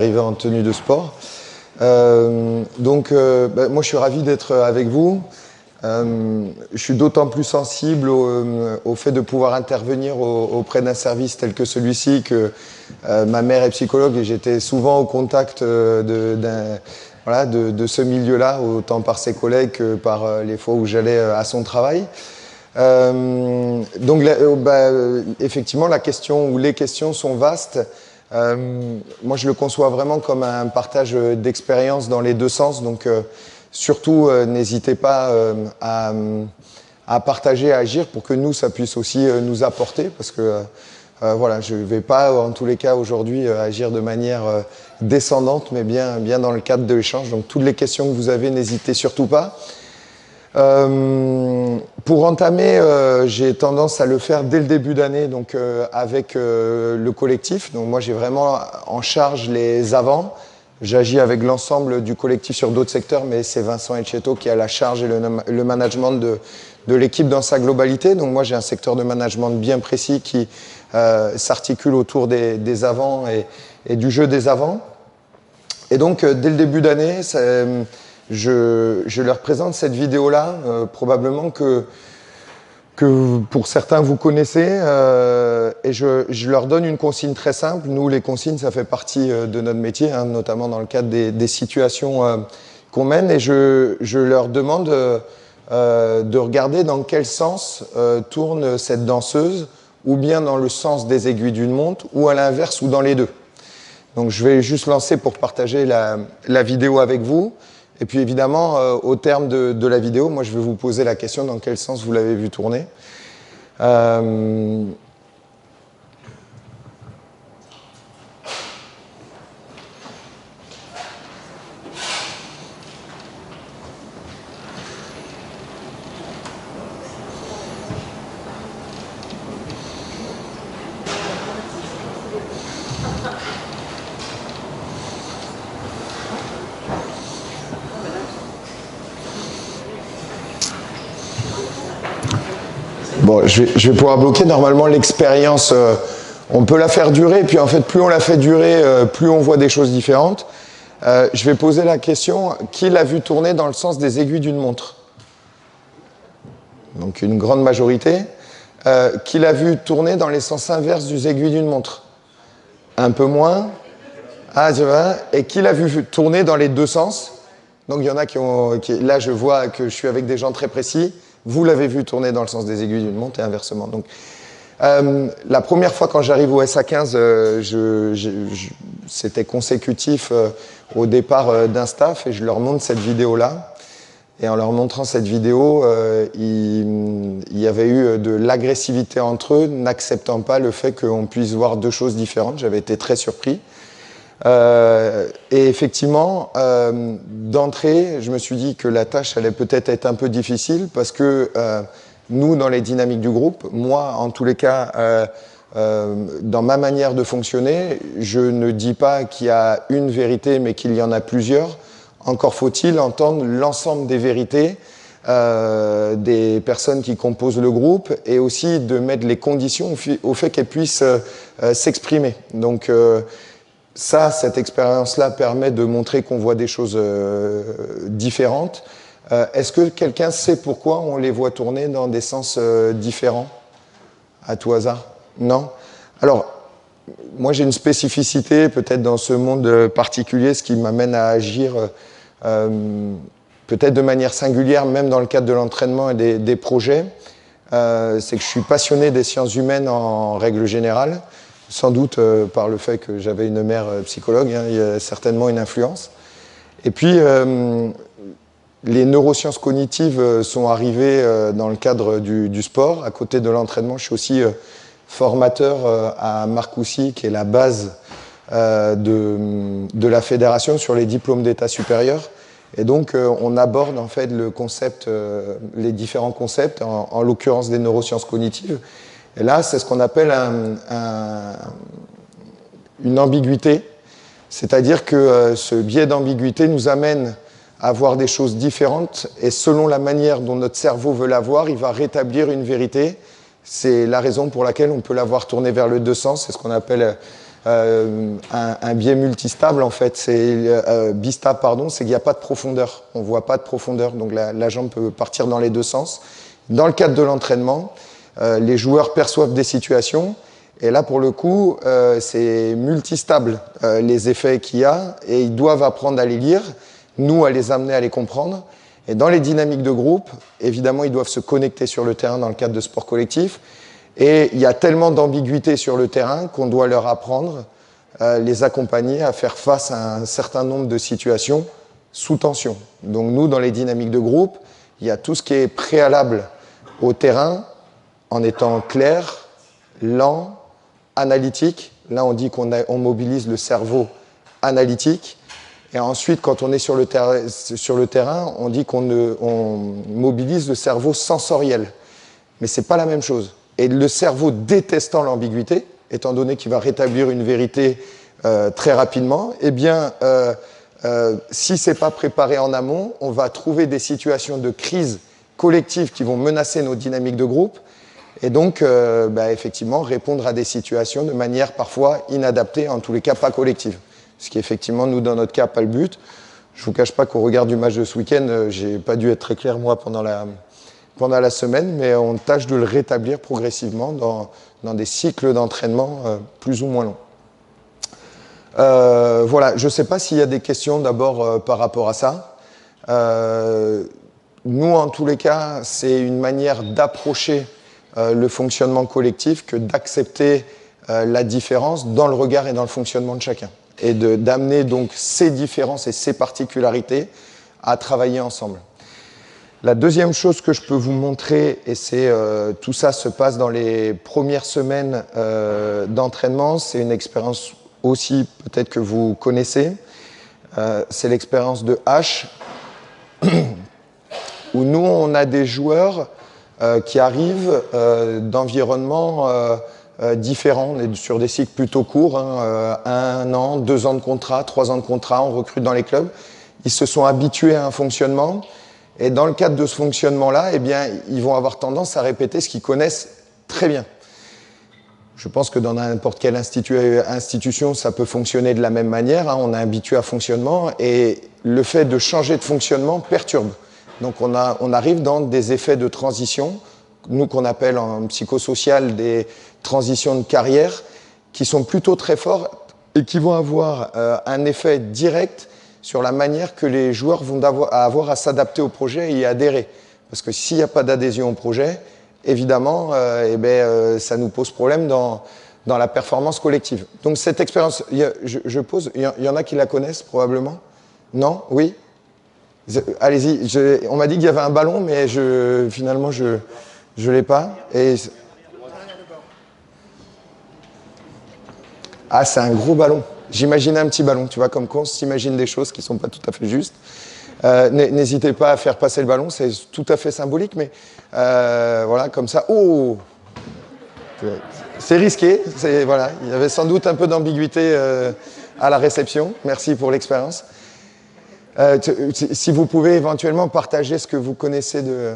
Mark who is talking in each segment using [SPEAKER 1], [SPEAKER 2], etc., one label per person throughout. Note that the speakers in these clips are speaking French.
[SPEAKER 1] Arrivé en tenue de sport. Moi je suis ravi d'être avec vous. Je suis d'autant plus sensible au fait de pouvoir intervenir auprès d'un service tel que celui-ci que ma mère est psychologue et j'étais souvent au contact de ce milieu-là, autant par ses collègues que par les fois où j'allais à son travail. Effectivement, la question ou les questions sont vastes. Moi, je le conçois vraiment comme un partage d'expérience dans les deux sens. Donc, surtout, n'hésitez pas à partager, à agir pour que nous, ça puisse aussi nous apporter. Parce que, voilà, je ne vais pas, en tous les cas, aujourd'hui, agir de manière descendante, mais bien dans le cadre de l'échange. Donc, toutes les questions que vous avez, n'hésitez surtout pas. Pour entamer, j'ai tendance à le faire dès le début d'année, donc avec le collectif. Donc moi, j'ai vraiment en charge les avants. J'agis avec l'ensemble du collectif sur d'autres secteurs, mais c'est Vincent Etcheto qui a la charge et le management de l'équipe dans sa globalité. Donc moi, j'ai un secteur de management bien précis qui s'articule autour des avants et du jeu des avants. Et donc, dès le début d'année, je leur présente cette vidéo-là, probablement que pour certains vous connaissez, et je leur donne une consigne très simple. Nous, les consignes, ça fait partie de notre métier, hein, notamment dans le cadre des situations qu'on mène, et je leur demande de regarder dans quel sens tourne cette danseuse, ou bien dans le sens des aiguilles d'une montre, ou à l'inverse, ou dans les deux. Donc je vais juste lancer pour partager la vidéo avec vous. Et puis évidemment, au terme de la vidéo, moi je vais vous poser la question dans quel sens vous l'avez vu tourner. Bon, je vais pouvoir bloquer. Normalement, l'expérience, on peut la faire durer. Puis en fait, plus on la fait durer, plus on voit des choses différentes. Je vais poser la question, qui l'a vu tourner dans le sens des aiguilles d'une montre? Donc une grande majorité. Qui l'a vu tourner dans les sens inverses des aiguilles d'une montre? Un peu moins. Ah, je vois. Et qui l'a vu tourner dans les deux sens? Donc il y en a là, je vois que je suis avec des gens très précis. Vous l'avez vu tourner dans le sens des aiguilles d'une montre et inversement. Donc, la première fois quand j'arrive au SA15, c'était consécutif au départ d'un staff et je leur montre cette vidéo-là. Et en leur montrant cette vidéo, il y avait eu de l'agressivité entre eux, n'acceptant pas le fait qu'on puisse voir deux choses différentes. J'avais été très surpris. Et effectivement, d'entrée, je me suis dit que la tâche allait peut-être être un peu difficile parce que nous, dans les dynamiques du groupe, moi, en tous les cas, dans ma manière de fonctionner, je ne dis pas qu'il y a une vérité, mais qu'il y en a plusieurs. Encore faut-il entendre l'ensemble des vérités des personnes qui composent le groupe et aussi de mettre les conditions au fait qu'elles puissent s'exprimer. Donc, cette expérience-là permet de montrer qu'on voit des choses différentes. Est-ce que quelqu'un sait pourquoi on les voit tourner dans des sens différents, à tout hasard? Non? Alors, moi j'ai une spécificité peut-être dans ce monde particulier, ce qui m'amène à agir peut-être de manière singulière, même dans le cadre de l'entraînement et des projets. C'est que je suis passionné des sciences humaines en règle générale. Sans doute par le fait que j'avais une mère psychologue, hein, il y a certainement une influence. Et puis, les neurosciences cognitives sont arrivées dans le cadre du sport. À côté de l'entraînement, je suis aussi formateur à Marcoussis, qui est la base de la fédération sur les diplômes d'état supérieur. Et donc, on aborde en fait le concept, les différents concepts, en l'occurrence des neurosciences cognitives. Et là, c'est ce qu'on appelle une ambiguïté, c'est-à-dire que ce biais d'ambiguïté nous amène à voir des choses différentes et selon la manière dont notre cerveau veut la voir, il va rétablir une vérité. C'est la raison pour laquelle on peut la voir tourner vers le deux sens, c'est ce qu'on appelle un biais multistable, en fait, bistable, pardon, c'est qu'il n'y a pas de profondeur. On ne voit pas de profondeur, donc la jambe peut partir dans les deux sens. Dans le cadre de l'entraînement, les joueurs perçoivent des situations, et là, pour le coup, c'est multistable, les effets qu'il y a, et ils doivent apprendre à les lire, nous, à les amener à les comprendre. Et dans les dynamiques de groupe, évidemment, ils doivent se connecter sur le terrain dans le cadre de sport collectif. Et il y a tellement d'ambiguïté sur le terrain qu'on doit leur apprendre, les accompagner à faire face à un certain nombre de situations sous tension. Donc nous, dans les dynamiques de groupe, il y a tout ce qui est préalable au terrain, en étant clair, lent, analytique. Là, on dit qu'on mobilise le cerveau analytique. Et ensuite, quand on est sur le terrain, on dit on mobilise le cerveau sensoriel. Mais ce n'est pas la même chose. Et le cerveau détestant l'ambiguïté, étant donné qu'il va rétablir une vérité très rapidement, eh bien, si ce n'est pas préparé en amont, on va trouver des situations de crise collective qui vont menacer nos dynamiques de groupe, et donc, effectivement, répondre à des situations de manière parfois inadaptée, en tous les cas pas collective. Ce qui, effectivement, nous, dans notre cas, pas le but. Je ne vous cache pas qu'au regard du match de ce week-end, je n'ai pas dû être très clair, moi, pendant la semaine, mais on tâche de le rétablir progressivement dans des cycles d'entraînement plus ou moins longs. Voilà, je ne sais pas s'il y a des questions d'abord par rapport à ça. Nous, en tous les cas, c'est une manière d'approcher le fonctionnement collectif que d'accepter la différence dans le regard et dans le fonctionnement de chacun. Et d'amener donc ces différences et ces particularités à travailler ensemble. La deuxième chose que je peux vous montrer, et c'est tout ça se passe dans les premières semaines d'entraînement, c'est une expérience aussi peut-être que vous connaissez, c'est l'expérience de H, où nous on a des joueurs qui arrivent d'environnements différents, on est sur des cycles plutôt courts, 1 an, 2 ans de contrat, 3 ans de contrat, on recrute dans les clubs, ils se sont habitués à un fonctionnement. Et dans le cadre de ce fonctionnement-là, eh bien, ils vont avoir tendance à répéter ce qu'ils connaissent très bien. Je pense que dans n'importe quelle institution, ça peut fonctionner de la même manière. On est habitué à fonctionnement et le fait de changer de fonctionnement perturbe. Donc on arrive dans des effets de transition, nous qu'on appelle en psychosocial des transitions de carrière, qui sont plutôt très forts et qui vont avoir un effet direct sur la manière que les joueurs vont avoir à s'adapter au projet et y adhérer. Parce que s'il n'y a pas d'adhésion au projet, évidemment, ça nous pose problème dans la performance collective. Donc cette expérience, je pose, il y en a qui la connaissent probablement? Non? Oui? Allez-y, on m'a dit qu'il y avait un ballon, mais finalement je ne l'ai pas. Ah, c'est un gros ballon. J'imaginais un petit ballon, tu vois, comme quand on s'imagine des choses qui ne sont pas tout à fait justes. N'hésitez pas à faire passer le ballon, c'est tout à fait symbolique, mais voilà, comme ça. Oh, c'est risqué, voilà. Il y avait sans doute un peu d'ambiguïté à la réception. Merci pour l'expérience. Si vous pouvez éventuellement partager ce que vous connaissez de...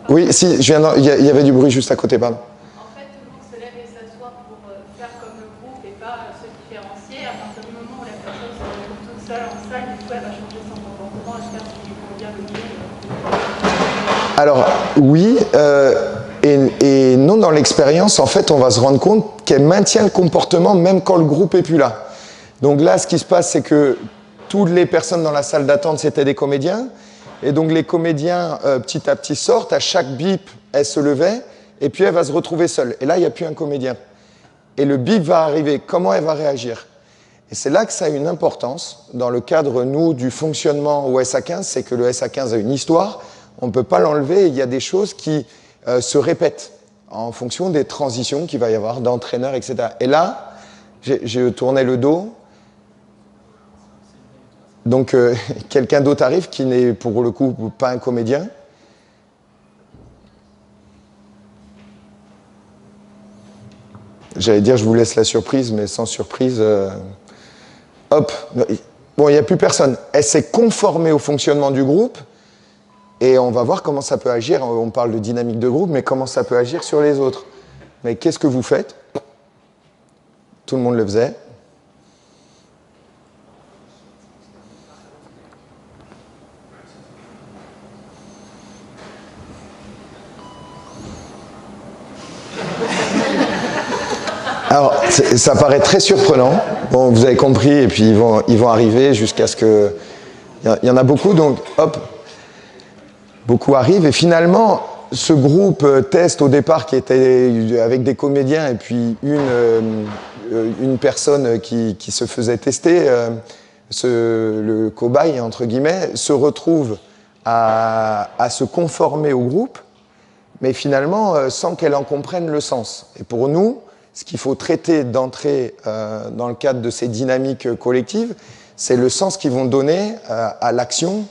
[SPEAKER 1] Oui, si, il y avait du bruit juste à côté, pardon.
[SPEAKER 2] En fait, tout le monde se lève et s'assoit pour faire comme le groupe et pas se différencier. À partir du moment où la personne se retrouve toute seule en salle, du coup, elle va changer son comportement et faire ce qui lui convient le mieux.
[SPEAKER 1] Alors, oui, et non, dans l'expérience, en fait, on va se rendre compte qu'elle maintient le comportement même quand le groupe n'est plus là. Donc là, ce qui se passe, c'est que toutes les personnes dans la salle d'attente, c'était des comédiens. Et donc les comédiens, petit à petit, sortent. À chaque bip, elle se levait. Et puis elle va se retrouver seule. Et là, il n'y a plus un comédien. Et le bip va arriver. Comment elle va réagir? Et c'est là que ça a une importance. Dans le cadre, nous, du fonctionnement au SA15, c'est que le SA15 a une histoire. On ne peut pas l'enlever. Il y a des choses qui se répètent en fonction des transitions qu'il va y avoir d'entraîneurs, etc. Et là, j'ai tourné le dos. Donc, quelqu'un d'autre arrive qui n'est pour le coup pas un comédien. J'allais dire, je vous laisse la surprise, mais sans surprise. Hop. Bon, il n'y a plus personne. Elle s'est conformée au fonctionnement du groupe et on va voir comment ça peut agir. On parle de dynamique de groupe, mais comment ça peut agir sur les autres. Mais qu'est-ce que vous faites? Tout le monde le faisait. Alors, ça paraît très surprenant. Bon, vous avez compris, et puis ils vont arriver jusqu'à ce que... Il y en a beaucoup, donc hop, beaucoup arrivent. Et finalement, ce groupe test au départ qui était avec des comédiens et puis une personne qui se faisait tester, le cobaye, entre guillemets, se retrouve à se conformer au groupe, mais finalement sans qu'elle en comprenne le sens. Et pour nous, ce qu'il faut traiter d'entrée dans le cadre de ces dynamiques collectives, c'est le sens qu'ils vont donner à l'action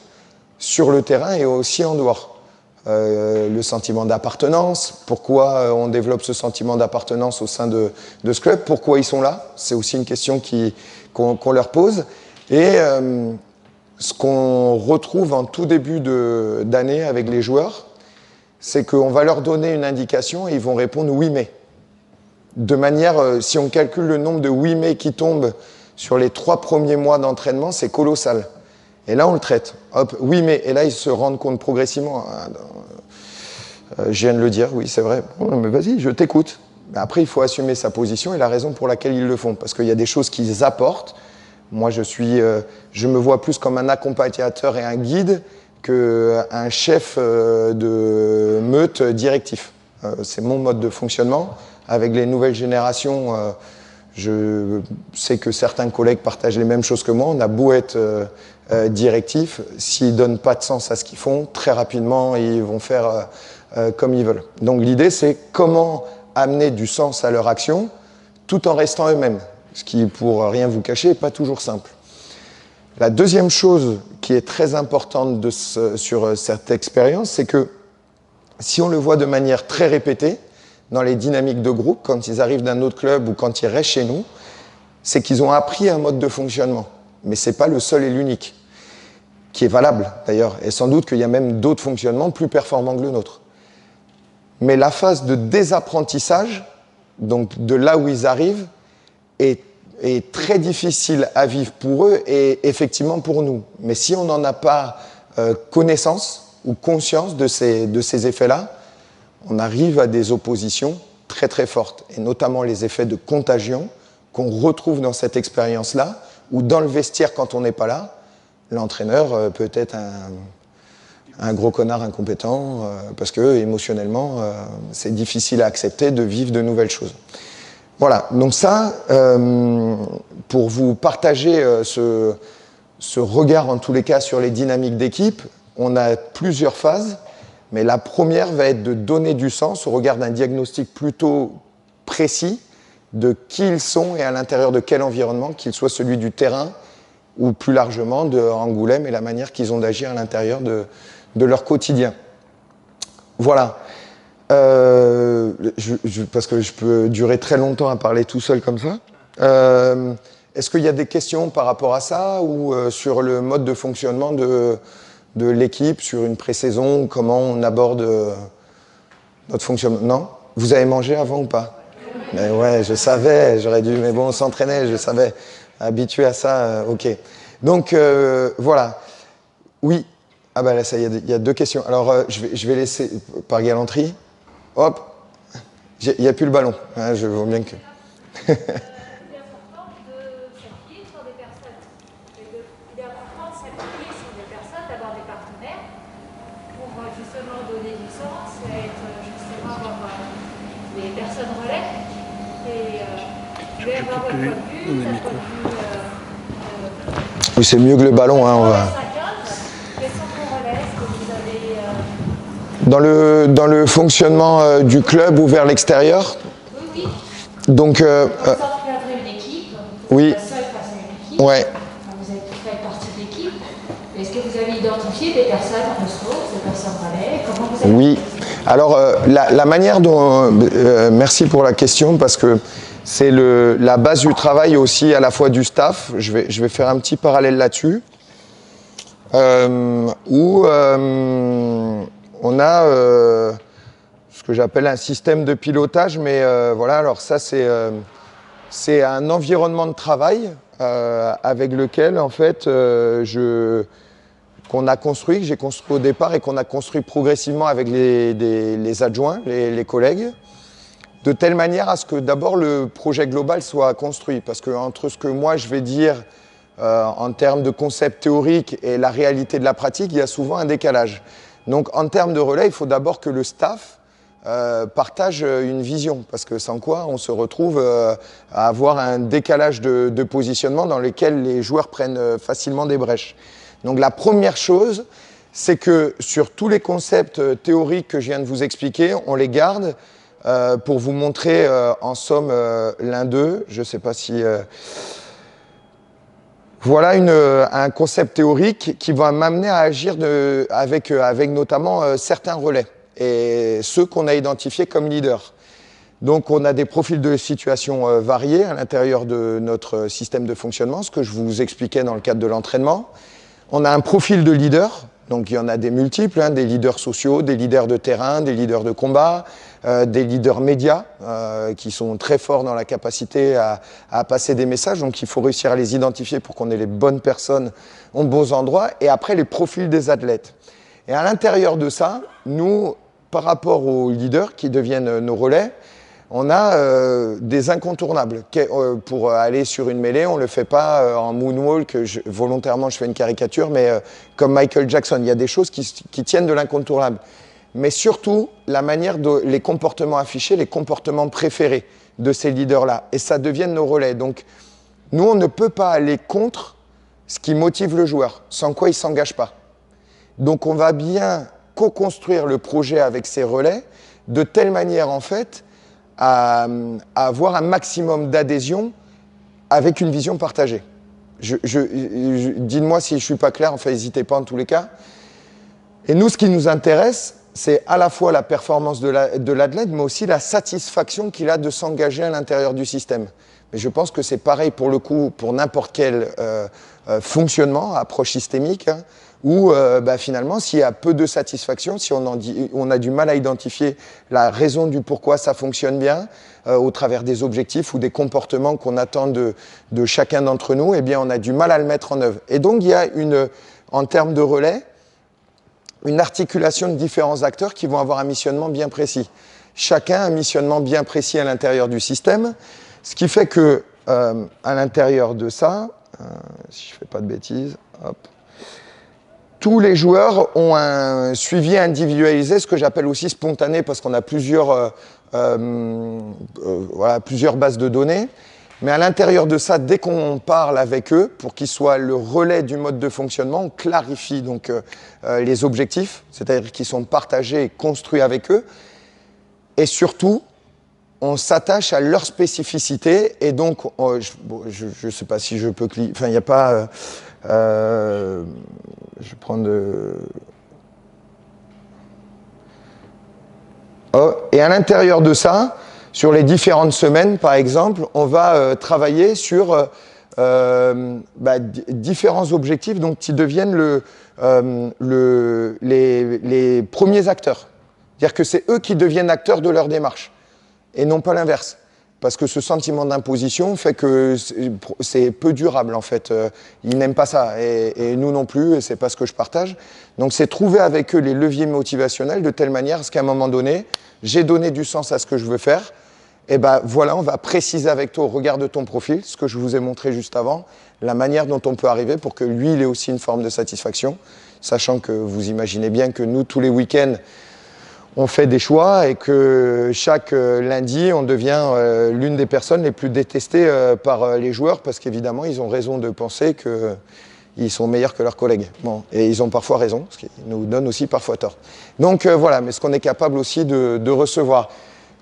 [SPEAKER 1] sur le terrain et aussi en dehors. Le sentiment d'appartenance, pourquoi on développe ce sentiment d'appartenance au sein de ce club, pourquoi ils sont là, c'est aussi une question qu'on leur pose. Et ce qu'on retrouve en tout début d'année avec les joueurs, c'est qu'on va leur donner une indication et ils vont répondre « oui mais ». De manière, si on calcule le nombre de oui mais qui tombent sur les 3 premiers mois d'entraînement, c'est colossal. Et là, on le traite. Hop, oui mais, et là, ils se rendent compte progressivement. Je viens de le dire, oui, c'est vrai. Bon, mais vas-y, je t'écoute. Mais après, il faut assumer sa position et la raison pour laquelle ils le font. Parce qu'il y a des choses qu'ils apportent. Moi, je me vois plus comme un accompagnateur et un guide qu'un chef de meute directif. C'est mon mode de fonctionnement. Avec les nouvelles générations, je sais que certains collègues partagent les mêmes choses que moi. On a beau être directif, s'ils ne donnent pas de sens à ce qu'ils font, très rapidement, ils vont faire comme ils veulent. Donc l'idée, c'est comment amener du sens à leur action tout en restant eux-mêmes. Ce qui, pour rien vous cacher, n'est pas toujours simple. La deuxième chose qui est très importante sur cette expérience, c'est que si on le voit de manière très répétée, dans les dynamiques de groupe, quand ils arrivent d'un autre club ou quand ils restent chez nous, c'est qu'ils ont appris un mode de fonctionnement. Mais ce n'est pas le seul et l'unique, qui est valable d'ailleurs. Et sans doute qu'il y a même d'autres fonctionnements plus performants que le nôtre. Mais la phase de désapprentissage, donc de là où ils arrivent, est très difficile à vivre pour eux et effectivement pour nous. Mais si on n'en a pas connaissance ou conscience de ces effets-là, on arrive à des oppositions très très fortes, et notamment les effets de contagion qu'on retrouve dans cette expérience-là, où dans le vestiaire, quand on n'est pas là, l'entraîneur peut être un gros connard incompétent, parce que émotionnellement, c'est difficile à accepter de vivre de nouvelles choses. Voilà, donc ça, pour vous partager ce regard en tous les cas sur les dynamiques d'équipe, on a plusieurs phases. Mais la première va être de donner du sens au regard d'un diagnostic plutôt précis de qui ils sont et à l'intérieur de quel environnement, qu'il soit celui du terrain ou plus largement de Angoulême et la manière qu'ils ont d'agir à l'intérieur de leur quotidien. Voilà. Parce que je peux durer très longtemps à parler tout seul comme ça. Est-ce qu'il y a des questions par rapport à ça ou sur le mode de fonctionnement de l'équipe sur une pré-saison, comment on aborde notre fonctionnement? Non? Vous avez mangé avant ou pas? Mais ouais, je savais, j'aurais dû, mais bon, on s'entraînait, je savais, habitué à ça, ok. Donc, voilà. Oui. Ah ben là, ça, il y a 2 questions. Alors, je vais laisser, par galanterie, hop, il n'y a plus le ballon, hein, je vois bien que... Oui, c'est mieux que le ballon. Hein, on va... Dans le fonctionnement du club ou vers l'extérieur.
[SPEAKER 3] Oui.
[SPEAKER 1] Donc,
[SPEAKER 3] une équipe.
[SPEAKER 1] Oui.
[SPEAKER 3] Seul face à une équipe.
[SPEAKER 1] Ouais.
[SPEAKER 3] Vous faites partie de l'équipe. Est-ce que vous avez identifié des personnes ressources, des personnes relais? Comment vous avez...
[SPEAKER 1] Oui. Alors, la manière dont... merci pour la question, parce que C'est la base du travail aussi à la fois du staff. Je vais faire un petit parallèle là-dessus. Où on a ce que j'appelle un système de pilotage, mais voilà, alors ça c'est un environnement de travail avec lequel en fait qu'on a construit, que j'ai construit au départ et qu'on a construit progressivement avec les adjoints, les collègues, de telle manière à ce que d'abord le projet global soit construit, parce que entre ce que moi je vais dire en termes de concept théorique et la réalité de la pratique, il y a souvent un décalage. Donc en termes de relais, il faut d'abord que le staff partage une vision, parce que sans quoi on se retrouve à avoir un décalage de positionnement dans lequel les joueurs prennent facilement des brèches. Donc la première chose, c'est que sur tous les concepts théoriques que je viens de vous expliquer, on les garde pour vous montrer en somme l'un d'eux. Je ne sais pas si... Voilà un concept théorique qui va m'amener à agir avec notamment certains relais et ceux qu'on a identifiés comme leaders. Donc on a des profils de situation variés à l'intérieur de notre système de fonctionnement, ce que je vous expliquais dans le cadre de l'entraînement. On a un profil de leader, donc il y en a des multiples, hein, des leaders sociaux, des leaders de terrain, des leaders de combat, des leaders médias qui sont très forts dans la capacité à passer des messages. Donc il faut réussir à les identifier pour qu'on ait les bonnes personnes aux bons endroits. Et après, les profils des athlètes. Et à l'intérieur de ça, nous, par rapport aux leaders qui deviennent nos relais, on a des incontournables. Pour aller sur une mêlée, on ne le fait pas en moonwalk, volontairement je fais une caricature, mais comme Michael Jackson. Il y a des choses qui tiennent de l'incontournable. Mais surtout, la manière les comportements affichés, les comportements préférés de ces leaders-là. Et ça devient nos relais. Donc, nous, on ne peut pas aller contre ce qui motive le joueur, sans quoi il ne s'engage pas. Donc, on va bien co-construire le projet avec ces relais, de telle manière, en fait, à avoir un maximum d'adhésion avec une vision partagée. Dites-moi si je ne suis pas clair, enfin, n'hésitez pas en tous les cas. Et nous, ce qui nous intéresse, c'est à la fois la performance de l'athlète, mais aussi la satisfaction qu'il a de s'engager à l'intérieur du système. Mais je pense que c'est pareil pour le coup, pour n'importe quel fonctionnement, approche systémique, hein, où finalement, s'il y a peu de satisfaction, si on a du mal à identifier la raison du pourquoi ça fonctionne bien, au travers des objectifs ou des comportements qu'on attend de chacun d'entre nous, eh bien, on a du mal à le mettre en œuvre. Et donc, il y a en termes de relais, une articulation de différents acteurs qui vont avoir un missionnement bien précis. Chacun a un missionnement bien précis à l'intérieur du système, ce qui fait que à l'intérieur de ça, si je ne fais pas de bêtises, hop, tous les joueurs ont un suivi individualisé, ce que j'appelle aussi spontané, parce qu'on a plusieurs bases de données. Mais à l'intérieur de ça, dès qu'on parle avec eux, pour qu'ils soient le relais du mode de fonctionnement, on clarifie donc les objectifs, c'est-à-dire qu'ils sont partagés et construits avec eux. Et surtout, on s'attache à leur spécificité. Et donc, je ne sais pas si je peux cliquer. Enfin, il n'y a pas... je vais prendre... Oh, et à l'intérieur de ça, sur les différentes semaines, par exemple, on va travailler sur différents objectifs donc, qui deviennent les premiers acteurs. C'est-à-dire que c'est eux qui deviennent acteurs de leur démarche, et non pas l'inverse. Parce que ce sentiment d'imposition fait que c'est peu durable, en fait. Ils n'aiment pas ça, et nous non plus, et c'est pas ce que je partage. Donc c'est trouver avec eux les leviers motivationnels de telle manière à ce qu'à un moment donné, j'ai donné du sens à ce que je veux faire, et ben voilà, on va préciser avec toi au regard de ton profil, ce que je vous ai montré juste avant, la manière dont on peut arriver pour que lui, il ait aussi une forme de satisfaction, sachant que vous imaginez bien que nous, tous les week-ends, on fait des choix et que chaque lundi, on devient l'une des personnes les plus détestées par les joueurs parce qu'évidemment, ils ont raison de penser qu'ils sont meilleurs que leurs collègues. Bon, et ils ont parfois raison, ce qui nous donne aussi parfois tort. Donc voilà, mais ce qu'on est capable aussi de recevoir.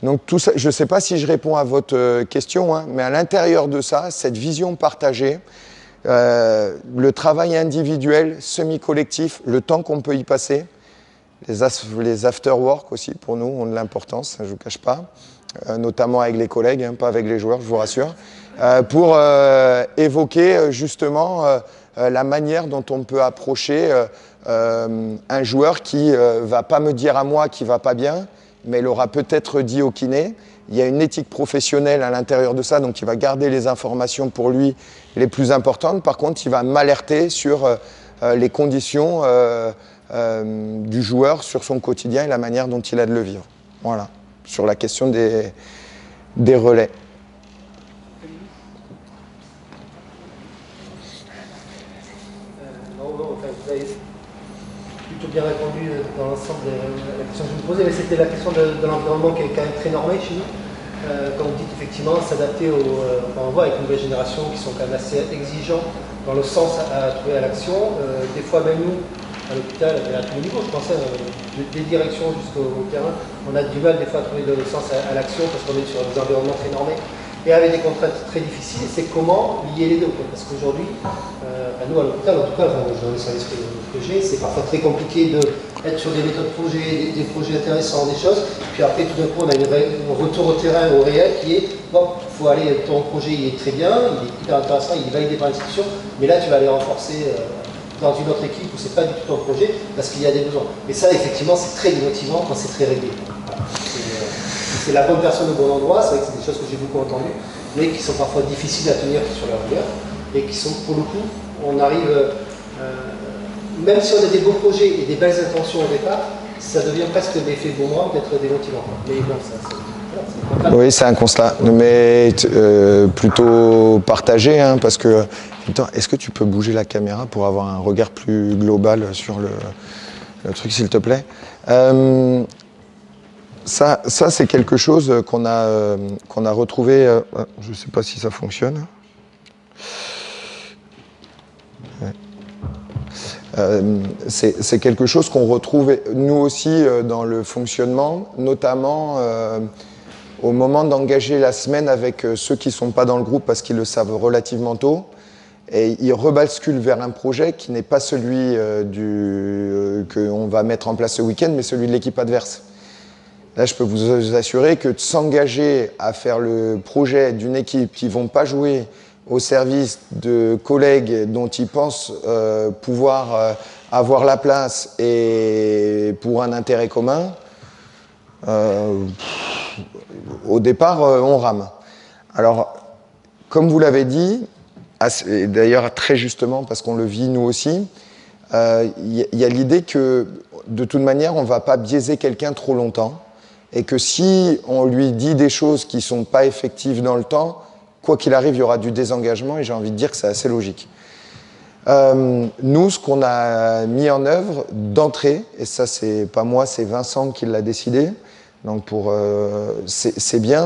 [SPEAKER 1] Donc tout ça, je ne sais pas si je réponds à votre question, hein, mais à l'intérieur de ça, cette vision partagée, le travail individuel, semi-collectif, le temps qu'on peut y passer, Les after-work aussi, pour nous, ont de l'importance, je ne vous cache pas, notamment avec les collègues, hein, pas avec les joueurs, je vous rassure, pour évoquer justement la manière dont on peut approcher un joueur qui ne va pas me dire à moi qu'il ne va pas bien, mais il aura peut-être dit au kiné. Il y a une éthique professionnelle à l'intérieur de ça, donc il va garder les informations pour lui les plus importantes. Par contre, il va m'alerter sur les conditions du joueur, sur son quotidien et la manière dont il a de le vivre. Voilà, sur la question des relais.
[SPEAKER 4] Vous avez plutôt bien répondu dans l'ensemble de la question que je vous posais, mais c'était la question de l'environnement qui est quand même très normé chez nous. Quand vous dites effectivement s'adapter on voit avec une nouvelle génération qui sont quand même assez exigeants dans le sens à trouver à l'action. Des fois même nous, à l'hôpital, à tous les niveaux, je pensais, des directions jusqu'au terrain, on a du mal des fois à trouver le sens à l'action parce qu'on est sur des environnements très normés et avec des contraintes très difficiles. Et c'est comment lier les deux. Parce qu'aujourd'hui, nous à l'hôpital, en tout cas, dans les services que j'ai, c'est parfois très compliqué d'être sur des méthodes projets, des projets intéressants, des choses. Puis après, tout d'un coup, on a un retour au terrain, au réel, qui est bon, il faut aller, ton projet il est très bien, il est hyper intéressant, il est validé par l'institution, mais là tu vas aller renforcer dans une autre équipe où c'est pas du tout ton projet parce qu'il y a des besoins. Mais ça, effectivement, c'est très démotivant quand c'est très réglé. Voilà. C'est la bonne personne au bon endroit, c'est vrai que c'est des choses que j'ai beaucoup entendues, mais qui sont parfois difficiles à tenir sur la longueur et qui sont, pour le coup, on arrive, même si on a des beaux projets et des belles intentions au départ, ça devient presque l'effet boomerang d'être démotivant. Mais bon, ça,
[SPEAKER 1] oui, c'est un constat, mais plutôt partagé, hein, parce que est-ce que tu peux bouger la caméra pour avoir un regard plus global sur le truc, s'il te plaît? Ça c'est quelque chose qu'on a retrouvé. Je ne sais pas si ça fonctionne. Ouais. C'est quelque chose qu'on retrouve nous aussi dans le fonctionnement, notamment au moment d'engager la semaine avec ceux qui ne sont pas dans le groupe parce qu'ils le savent relativement tôt. Et ils rebasculent vers un projet qui n'est pas celui qu'on va mettre en place ce week-end, mais celui de l'équipe adverse. Là, je peux vous assurer que de s'engager à faire le projet d'une équipe qui ne vont pas jouer au service de collègues dont ils pensent pouvoir avoir la place et pour un intérêt commun, au départ, on rame. Alors, comme vous l'avez dit, d'ailleurs très justement parce qu'on le vit nous aussi, y a l'idée que de toute manière on ne va pas biaiser quelqu'un trop longtemps et que si on lui dit des choses qui ne sont pas effectives dans le temps, quoi qu'il arrive il y aura du désengagement et j'ai envie de dire que c'est assez logique. Nous, ce qu'on a mis en œuvre d'entrée, et ça c'est pas moi, c'est Vincent qui l'a décidé, donc c'est bien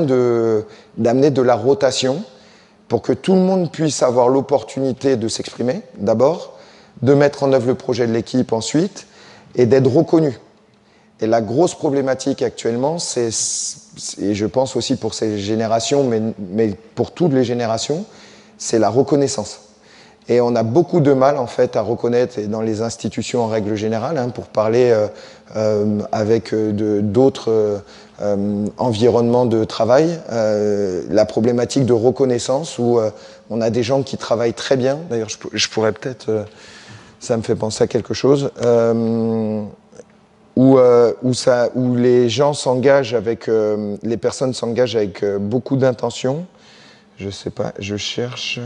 [SPEAKER 1] d'amener de la rotation pour que tout le monde puisse avoir l'opportunité de s'exprimer, d'abord, de mettre en œuvre le projet de l'équipe ensuite, et d'être reconnu. Et la grosse problématique actuellement, et je pense aussi pour ces générations, mais pour toutes les générations, c'est la reconnaissance. Et on a beaucoup de mal en fait à reconnaître, et dans les institutions en règle générale, hein, pour parler avec d'autres environnements de travail, la problématique de reconnaissance où on a des gens qui travaillent très bien. D'ailleurs, je pourrais peut-être, ça me fait penser à quelque chose, où les gens s'engagent avec, les personnes s'engagent avec beaucoup d'intention. Je sais pas, je cherche.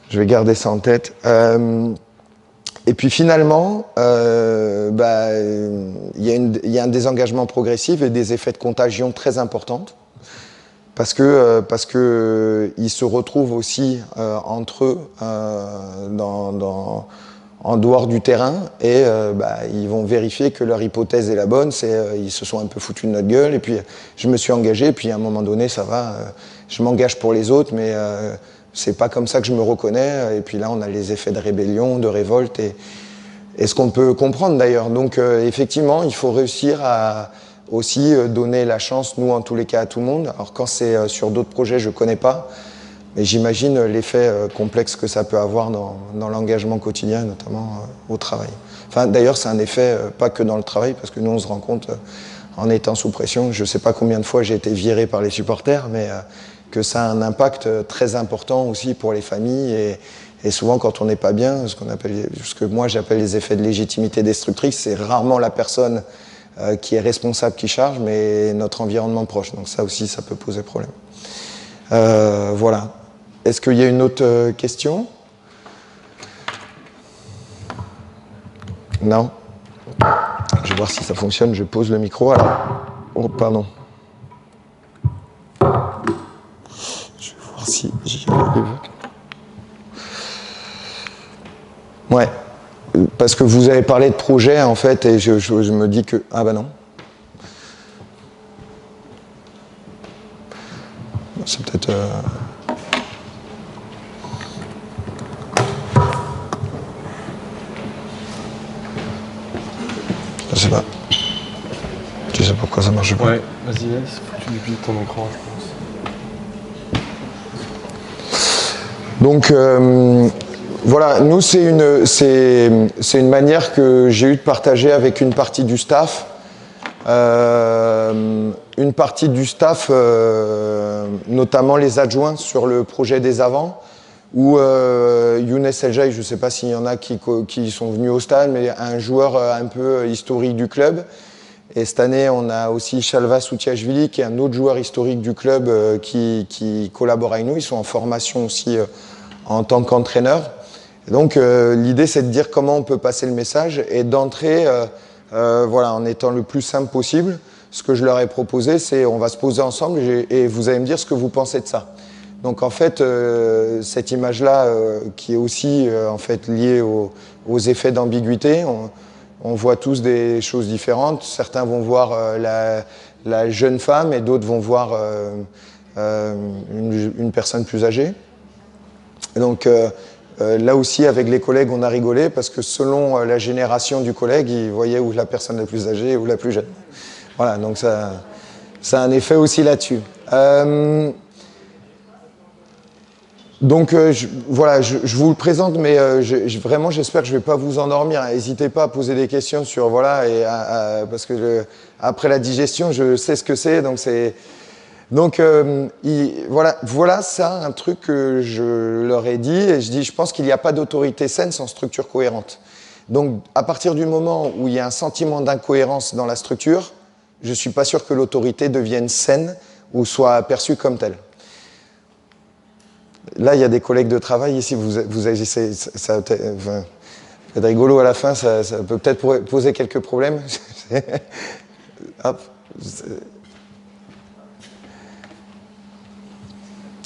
[SPEAKER 1] Je vais garder ça en tête. Et puis finalement, il y a un désengagement progressif et des effets de contagion très importants parce que ils se retrouvent aussi entre eux en dehors du terrain et ils vont vérifier que leur hypothèse est la bonne. Ils se sont un peu foutus de notre gueule et puis je me suis engagé. Et puis à un moment donné, ça va. Je m'engage pour les autres, mais c'est pas comme ça que je me reconnais. Et puis là, on a les effets de rébellion, de révolte et ce qu'on peut comprendre d'ailleurs. Donc effectivement, il faut réussir à aussi donner la chance, nous en tous les cas, à tout le monde. Alors quand c'est sur d'autres projets, je connais pas. Mais j'imagine l'effet complexe que ça peut avoir dans l'engagement quotidien, notamment au travail. Enfin, d'ailleurs, c'est un effet pas que dans le travail, parce que nous, on se rend compte, en étant sous pression, je ne sais pas combien de fois j'ai été viré par les supporters, mais que ça a un impact très important aussi pour les familles. Et souvent, quand on n'est pas bien, ce que moi j'appelle les effets de légitimité destructrice, c'est rarement la personne qui est responsable qui charge, mais notre environnement proche. Donc ça aussi, ça peut poser problème. Voilà. Est-ce qu'il y a une autre question? Non? Je vais voir si ça fonctionne. Je pose le micro. Alors... Oh, pardon. Je vais voir si j'y arrive. Ouais. Parce que vous avez parlé de projet, en fait, et je me dis que... Ah bah non. C'est peut-être... Je sais pas. Tu sais pourquoi ça marche pas?
[SPEAKER 5] Ouais, vas-y, il faut que tu déplies ton écran, je pense.
[SPEAKER 1] Donc, voilà, nous, c'est une manière que j'ai eu de partager avec une partie du staff. Une partie du staff, notamment les adjoints sur le projet des avants, où Younes El-Jaï, je ne sais pas s'il y en a qui sont venus au stade, mais un joueur un peu historique du club. Et cette année, on a aussi Shalva Soutiachvili, qui est un autre joueur historique du club qui collabore avec nous. Ils sont en formation aussi en tant qu'entraîneur. Donc l'idée, c'est de dire comment on peut passer le message et d'entrer voilà, en étant le plus simple possible. Ce que je leur ai proposé, c'est on va se poser ensemble et vous allez me dire ce que vous pensez de ça. Donc en fait, cette image-là, qui est aussi en fait liée aux effets d'ambiguïté, on voit tous des choses différentes. Certains vont voir la jeune femme et d'autres vont voir une personne plus âgée. Donc là aussi, avec les collègues, on a rigolé parce que selon la génération du collègue, ils voyaient où la personne la plus âgée ou la plus jeune. Voilà, donc ça a un effet aussi là-dessus. Donc voilà, je vous le présente, mais vraiment j'espère que je ne vais pas vous endormir. N'hésitez pas à poser des questions sur voilà, parce que après la digestion, je sais ce que c'est, donc c'est. Donc voilà ça, un truc que je leur ai dit, et je pense qu'il n'y a pas d'autorité saine sans structure cohérente. Donc à partir du moment où il y a un sentiment d'incohérence dans la structure, je ne suis pas sûr que l'autorité devienne saine ou soit perçue comme telle. Là, il y a des collègues de travail ici, vous agissez, ça va être rigolo à la fin, ça peut peut-être poser quelques problèmes. Hop.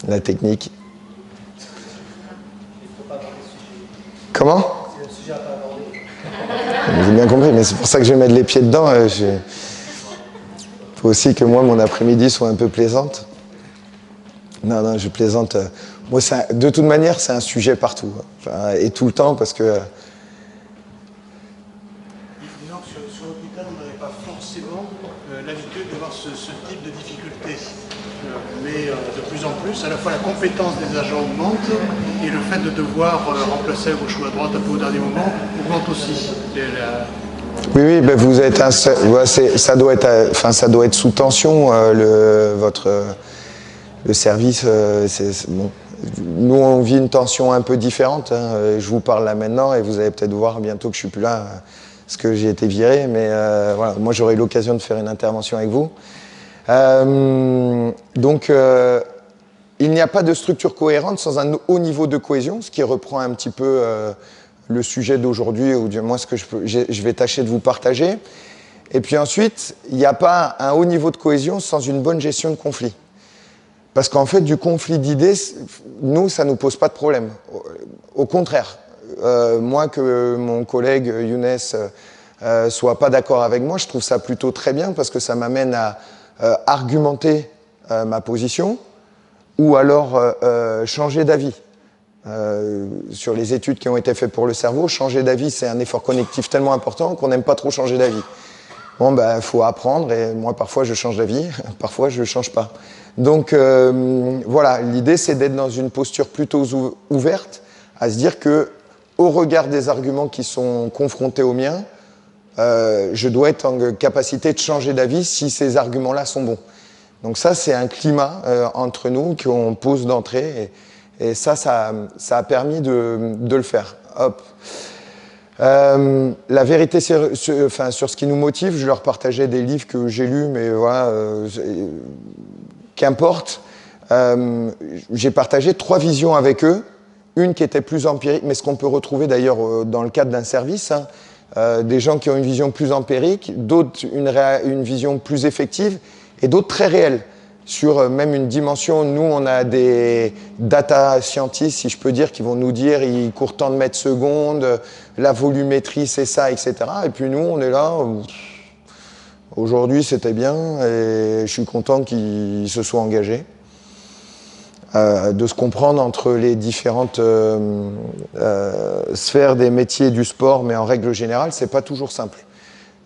[SPEAKER 1] La technique. Comment? C'est le sujet à pas aborder. J'ai bien compris, mais c'est pour ça que je vais mettre les pieds dedans. Il faut aussi que moi, mon après-midi soit un peu plaisante. Non, je plaisante. Moi, de toute manière, c'est un sujet partout. Enfin, et tout le temps, parce que...
[SPEAKER 6] Disons que sur l'hôpital, on n'avait pas forcément l'habitude de voir ce type de difficultés. Mais de plus en plus, à la fois la compétence des agents augmente et le fait de devoir remplacer à gauche ou à droite un peu au dernier moment augmente aussi.
[SPEAKER 1] Oui, ben vous êtes ça doit être sous tension le service. Bon. Nous, on vit une tension un peu différente. Hein. Je vous parle là maintenant et vous allez peut-être voir bientôt que je suis plus là parce que j'ai été viré. Mais voilà, moi, j'aurai eu l'occasion de faire une intervention avec vous. Donc, il n'y a pas de structure cohérente sans un haut niveau de cohésion, ce qui reprend un petit peu le sujet d'aujourd'hui, ou du moins ce que je vais tâcher de vous partager. Et puis ensuite, il n'y a pas un haut niveau de cohésion sans une bonne gestion de conflit. Parce qu'en fait, du conflit d'idées, nous, ça ne nous pose pas de problème. Au contraire, moi, que mon collègue Younes soit pas d'accord avec moi, je trouve ça plutôt très bien parce que ça m'amène à argumenter ma position ou alors changer d'avis. Sur les études qui ont été faites pour le cerveau, changer d'avis, c'est un effort cognitif tellement important qu'on n'aime pas trop changer d'avis. Bon, ben, faut apprendre, et moi, parfois, je change d'avis, parfois, je ne change pas. Donc, voilà, l'idée, c'est d'être dans une posture plutôt ouverte, à se dire que, au regard des arguments qui sont confrontés aux miens, je dois être en capacité de changer d'avis si ces arguments-là sont bons. Donc ça, c'est un climat entre nous qu'on pose d'entrée, et ça a permis de le faire. Hop. La vérité sur ce qui nous motive, je leur partageais des livres que j'ai lus, mais voilà, qu'importe. J'ai partagé 3 visions avec eux, une qui était plus empirique, mais ce qu'on peut retrouver d'ailleurs dans le cadre d'un service, hein, des gens qui ont une vision plus empirique, d'autres une vision plus effective, et d'autres très réelles, sur même une dimension. Nous, on a des data scientists, si je peux dire, qui vont nous dire il court tant de mètres secondes, la volumétrie c'est ça, etc. Et puis nous, on est là, aujourd'hui c'était bien, et je suis content qu'ils se soient engagés, de se comprendre entre les différentes sphères des métiers du sport, mais en règle générale, c'est pas toujours simple.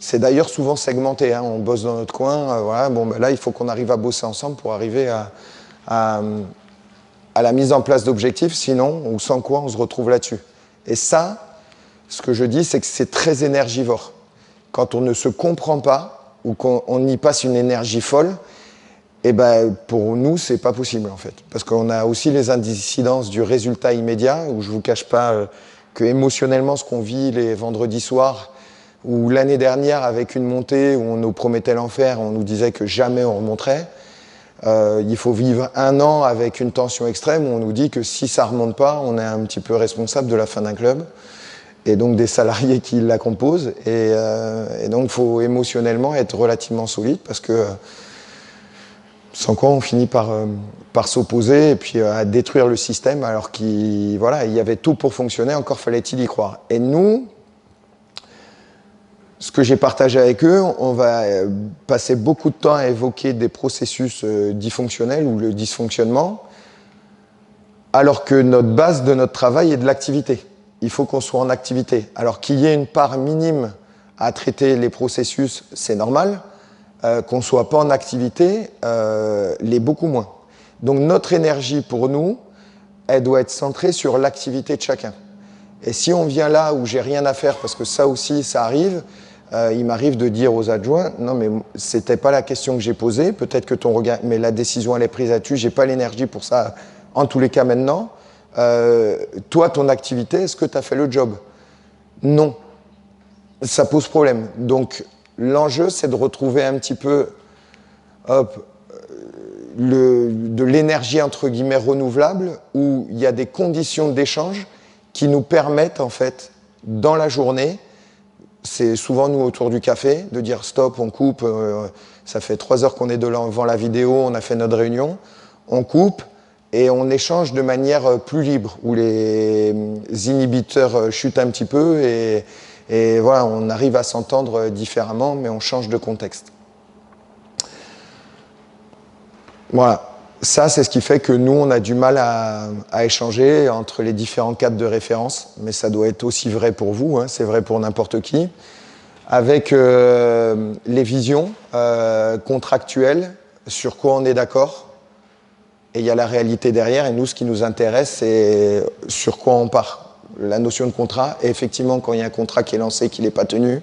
[SPEAKER 1] C'est d'ailleurs souvent segmenté, hein. On bosse dans notre coin, voilà. Bon, ben là, il faut qu'on arrive à bosser ensemble pour arriver à la mise en place d'objectifs, sinon, ou sans quoi, on se retrouve là-dessus. Et ça, ce que je dis, c'est que c'est très énergivore. Quand on ne se comprend pas, ou qu'on y passe une énergie folle, et ben, pour nous, c'est pas possible, en fait. Parce qu'on a aussi les incidences du résultat immédiat, où je vous cache pas que émotionnellement, ce qu'on vit les vendredis soirs, ou l'année dernière, avec une montée où on nous promettait l'enfer, on nous disait que jamais on remonterait. Il faut vivre 1 an avec une tension extrême où on nous dit que si ça ne remonte pas, on est un petit peu responsable de la fin d'un club, et donc des salariés qui la composent. Et donc il faut émotionnellement être relativement solide, parce que sans quoi on finit par s'opposer et puis à détruire le système, alors qu'il y avait tout pour fonctionner, encore fallait-il y croire. Et nous, ce que j'ai partagé avec eux, on va passer beaucoup de temps à évoquer des processus dysfonctionnels ou le dysfonctionnement, alors que notre base de notre travail est de l'activité. Il faut qu'on soit en activité. Alors qu'il y ait une part minime à traiter les processus, c'est normal. Qu'on ne soit pas en activité, l'est beaucoup moins. Donc notre énergie pour nous, elle doit être centrée sur l'activité de chacun. Et si on vient là où j'ai rien à faire, parce que ça aussi, ça arrive, il m'arrive de dire aux adjoints, non mais c'était pas la question que j'ai posée, peut-être que ton regard, mais la décision elle est prise là-dessus, j'ai pas l'énergie pour ça, en tous les cas maintenant. Toi, ton activité, est-ce que tu as fait le job? Non. Ça pose problème. Donc l'enjeu, c'est de retrouver un petit peu de l'énergie entre guillemets renouvelable, où il y a des conditions d'échange qui nous permettent en fait, dans la journée, c'est souvent nous autour du café, de dire stop, on coupe, ça fait 3 heures qu'on est devant la vidéo, on a fait notre réunion, on coupe et on échange de manière plus libre, où les inhibiteurs chutent un petit peu et voilà, on arrive à s'entendre différemment, mais on change de contexte. Voilà. Ça, c'est ce qui fait que nous, on a du mal à échanger entre les différents cadres de référence, mais ça doit être aussi vrai pour vous, hein, c'est vrai pour n'importe qui, avec les visions contractuelles, sur quoi on est d'accord, et il y a la réalité derrière, et nous, ce qui nous intéresse, c'est sur quoi on part. La notion de contrat, et effectivement, quand il y a un contrat qui est lancé, qui n'est pas tenu,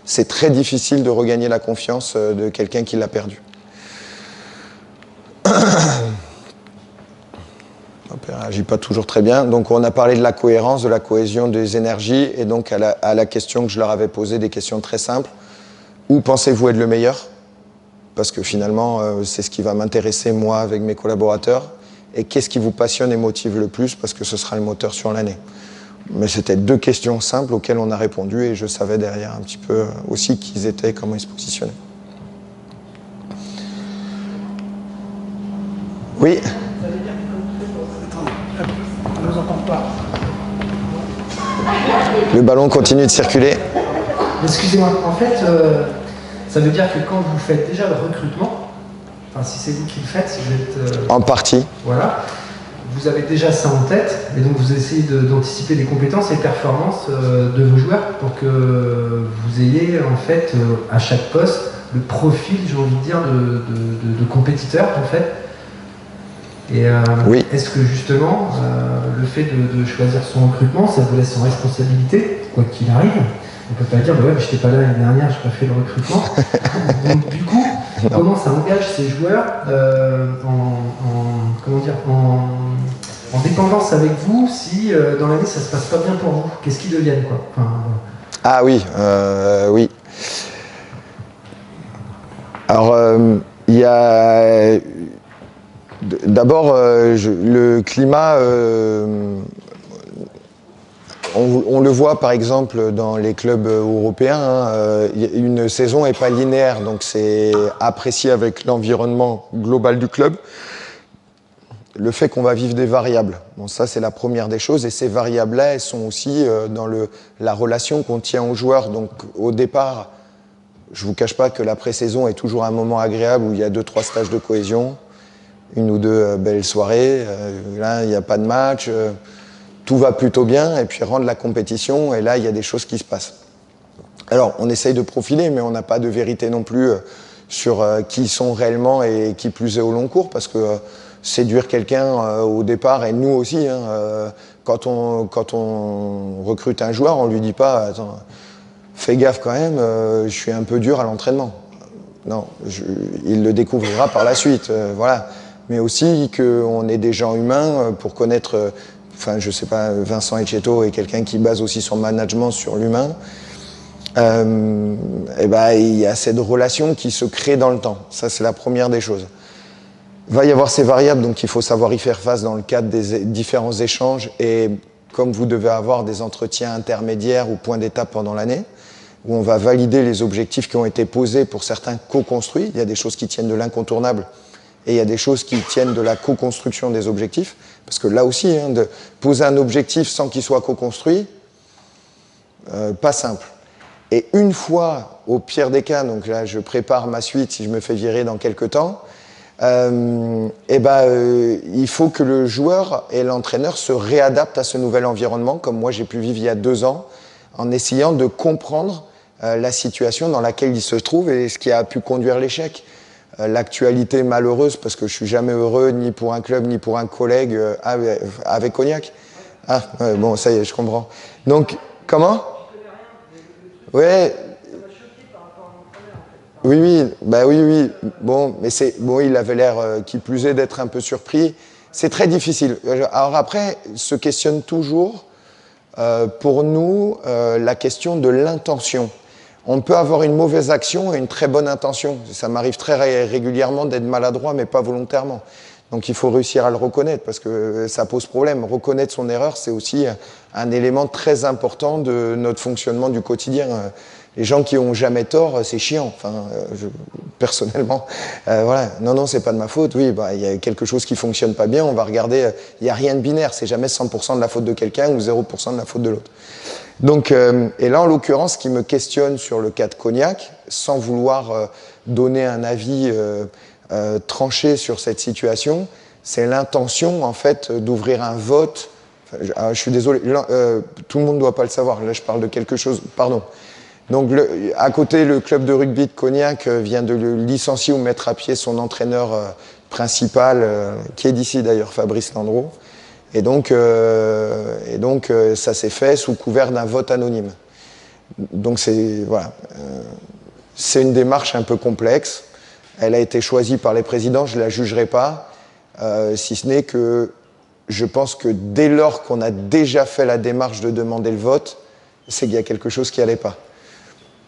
[SPEAKER 1] c'est très difficile de regagner la confiance de quelqu'un qui l'a perdu. On ne réagit pas toujours très bien. Donc on a parlé de la cohérence, de la cohésion des énergies, et donc à la question que je leur avais posée, des questions très simples. Où pensez-vous être le meilleur? Parce que finalement, c'est ce qui va m'intéresser moi avec mes collaborateurs. Et qu'est-ce qui vous passionne et motive le plus? Parce que ce sera le moteur sur l'année. Mais c'était 2 questions simples auxquelles on a répondu, et je savais derrière un petit peu aussi qui ils étaient, comment ils se positionnaient. Oui.
[SPEAKER 4] On ne vous entend pas.
[SPEAKER 1] Le ballon continue de circuler.
[SPEAKER 4] Excusez-moi, en fait, ça veut dire que quand vous faites déjà le recrutement, enfin si c'est vous qui le faites, si vous êtes...
[SPEAKER 1] En partie.
[SPEAKER 4] Voilà. vous avez déjà ça en tête, et donc vous essayez d'anticiper les compétences et les performances de vos joueurs pour que vous ayez en fait à chaque poste le profil, j'ai envie de dire, de compétiteur en fait. Et
[SPEAKER 1] Oui.
[SPEAKER 4] est-ce que justement le fait de choisir son recrutement, ça vous laisse en responsabilité, quoi qu'il arrive? On ne peut pas dire, bah ouais, mais je n'étais pas là l'année dernière, je n'ai pas fait le recrutement. Donc du coup, comment ça engage ces joueurs en dépendance avec vous si dans l'année ça se passe pas bien pour vous? Qu'est-ce qu'ils deviennent, quoi? Enfin,
[SPEAKER 1] Ah oui, oui. Alors, il y a... D'abord, le climat... on le voit par exemple dans les clubs européens, hein, une saison n'est pas linéaire, donc c'est apprécié avec l'environnement global du club. Le fait qu'on va vivre des variables, bon, ça c'est la première des choses, et ces variables-là, elles sont aussi dans la relation qu'on tient aux joueurs. Donc au départ, je ne vous cache pas que la pré-saison est toujours un moment agréable où il y a 2-3 stages de cohésion, 1 ou 2 belles soirées, là il n'y a pas de match, tout va plutôt bien, et puis rentre la compétition, et là il y a des choses qui se passent. Alors on essaye de profiler, mais on n'a pas de vérité non plus sur qui ils sont réellement et qui plus est au long cours, parce que séduire quelqu'un au départ, et nous aussi, hein, quand on recrute un joueur, on lui dit pas « Attends, fais gaffe quand même, je suis un peu dur à l'entraînement ». Non, il le découvrira par la suite, voilà. Mais aussi qu'on est des gens humains pour connaître, enfin je sais pas, Vincent Etcheto est quelqu'un qui base aussi son management sur l'humain. Et ben, il y a cette relation qui se crée dans le temps. Ça, c'est la première des choses. Il va y avoir ces variables, donc il faut savoir y faire face dans le cadre des différents échanges. Et comme vous devez avoir des entretiens intermédiaires ou points d'étape pendant l'année, où on va valider les objectifs qui ont été posés pour certains co-construits. Il y a des choses qui tiennent de l'incontournable et il y a des choses qui tiennent de la co-construction des objectifs. Parce que là aussi, hein, de poser un objectif sans qu'il soit co-construit, pas simple. Et une fois, au pire des cas, donc là je prépare ma suite si je me fais virer dans quelques temps, il faut que le joueur et l'entraîneur se réadaptent à ce nouvel environnement, comme moi j'ai pu vivre il y a 2 ans, en essayant de comprendre la situation dans laquelle il se trouve et ce qui a pu conduire l'échec. L'actualité malheureuse, parce que je suis jamais heureux ni pour un club ni pour un collègue avec Cognac. Ah, bon, ça y est, je comprends. Donc, comment ? Ouais. Oui, bah oui. Bon, mais il avait l'air, qui plus est, d'être un peu surpris. C'est très difficile. Alors après, se questionne toujours, pour nous, la question de l'intention. On peut avoir une mauvaise action et une très bonne intention. Ça m'arrive très régulièrement d'être maladroit, mais pas volontairement. Donc il faut réussir à le reconnaître, parce que ça pose problème. Reconnaître son erreur, c'est aussi un élément très important de notre fonctionnement du quotidien. Les gens qui ont jamais tort, c'est chiant. Enfin, personnellement, voilà. Non, c'est pas de ma faute. Oui, il y a quelque chose qui fonctionne pas bien. On va regarder. Il y a rien de binaire. C'est jamais 100% de la faute de quelqu'un ou 0% de la faute de l'autre. Donc, et là, en l'occurrence, ce qui me questionne sur le cas de Cognac, sans vouloir donner un avis tranché sur cette situation, c'est l'intention, en fait, d'ouvrir un vote. Enfin, je suis désolé, tout le monde ne doit pas le savoir. Là, je parle de quelque chose. Pardon. Donc, à côté, le club de rugby de Cognac vient de le licencier ou mettre à pied son entraîneur principal, qui est d'ici d'ailleurs, Fabrice Landreau. Et donc, ça s'est fait sous couvert d'un vote anonyme. Donc voilà, c'est une démarche un peu complexe. Elle a été choisie par les présidents, je ne la jugerai pas, si ce n'est que je pense que dès lors qu'on a déjà fait la démarche de demander le vote, c'est qu'il y a quelque chose qui n'allait pas.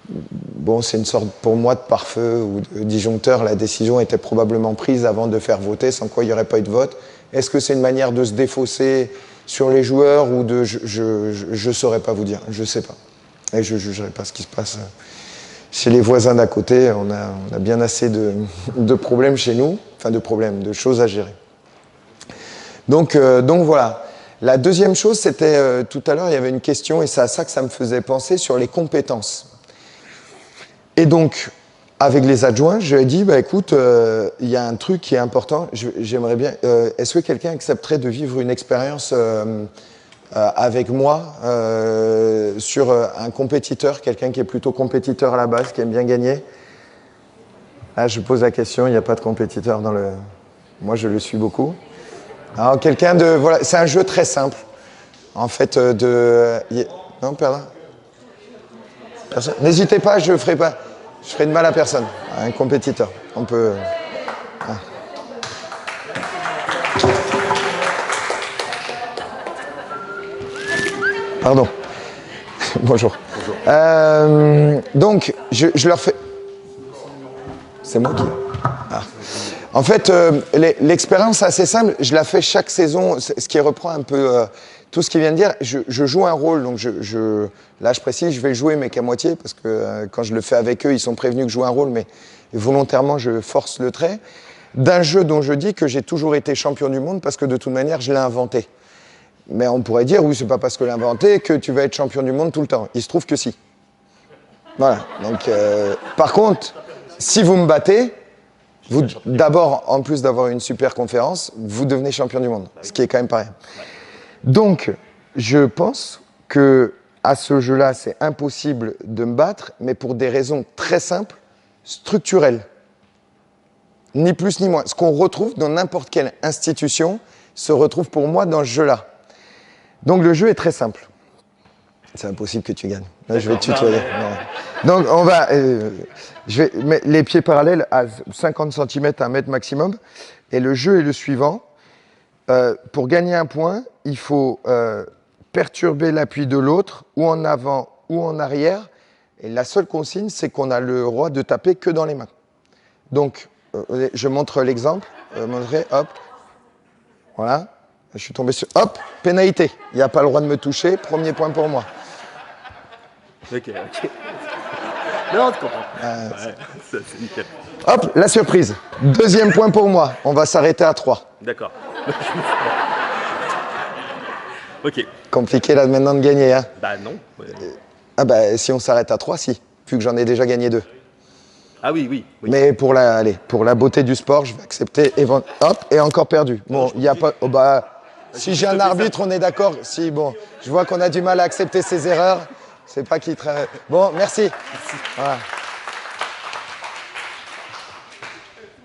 [SPEAKER 1] Bon, c'est une sorte pour moi de pare-feu ou de disjoncteur. La décision était probablement prise avant de faire voter, sans quoi il n'y aurait pas eu de vote. Est-ce que c'est une manière de se défausser sur les joueurs ou de... Je ne saurais pas vous dire, je ne sais pas. Et je ne jugerai pas ce qui se passe chez les voisins d'à côté. On a bien assez de problèmes chez nous, enfin de problèmes, de choses à gérer. Donc voilà. La deuxième chose, c'était tout à l'heure, il y avait une question, et c'est à ça que ça me faisait penser, sur les compétences. Et donc, avec les adjoints, je lui ai dit, bah, écoute, il y a un truc qui est important, j'aimerais bien, est-ce que quelqu'un accepterait de vivre une expérience avec moi sur un compétiteur, quelqu'un qui est plutôt compétiteur à la base, qui aime bien gagner? Ah, je pose la question, il n'y a pas de compétiteur dans le... Moi, je le suis beaucoup. Alors, quelqu'un de... Voilà, c'est un jeu très simple, en fait, Non, pardon. N'hésitez pas, je ferai de mal à personne, à un compétiteur. On peut... Ah. Pardon. Bonjour. Donc, je leur fais... C'est moi qui... Ah. En fait, l'expérience assez simple, je la fais chaque saison, ce qui reprend un peu tout ce qu'il vient de dire. Je joue un rôle, donc là je précise, je vais jouer mais qu'à moitié, parce que quand je le fais avec eux, ils sont prévenus que je joue un rôle, mais volontairement je force le trait, d'un jeu dont je dis que j'ai toujours été champion du monde, parce que de toute manière, je l'ai inventé. Mais on pourrait dire, oui, c'est pas parce que je l'ai inventé que tu vas être champion du monde tout le temps. Il se trouve que si. Voilà. Donc, par contre, si vous me battez, vous, d'abord, en plus d'avoir une super conférence, vous devenez champion du monde, ce qui est quand même pas rien. Donc, je pense que à ce jeu-là, c'est impossible de me battre, mais pour des raisons très simples, structurelles. Ni plus ni moins. Ce qu'on retrouve dans n'importe quelle institution se retrouve pour moi dans ce jeu-là. Donc, le jeu est très simple. C'est impossible que tu gagnes. Là, je vais te tutoyer. Donc, on va... je vais mettre les pieds parallèles à 50 cm à 1 mètre maximum. Et le jeu est le suivant. Pour gagner un point, il faut perturber l'appui de l'autre, ou en avant ou en arrière. Et la seule consigne, c'est qu'on a le droit de taper que dans les mains. Donc, je montre l'exemple. Hop. Voilà. Je suis tombé sur... Hop, pénalité. Il n'y a pas le droit de me toucher. Premier point pour moi.
[SPEAKER 5] Ok. Non, tu comprends. Ouais, ça, c'est nickel.
[SPEAKER 1] Hop, la surprise. Deuxième point pour moi. On va s'arrêter à 3.
[SPEAKER 5] D'accord. Ok.
[SPEAKER 1] Compliqué là maintenant de gagner, hein.
[SPEAKER 5] Bah non. Ouais.
[SPEAKER 1] Ah bah si on s'arrête à 3, si. Vu que j'en ai déjà gagné 2.
[SPEAKER 5] Ah oui, oui.
[SPEAKER 1] Mais pour la beauté du sport, je vais accepter. Hop, et encore perdu. Bon, il n'y a pas... Oh bah, si j'ai un arbitre, on est d'accord. Si, bon, je vois qu'on a du mal à accepter ses erreurs. C'est pas qui... Bon, merci. Voilà.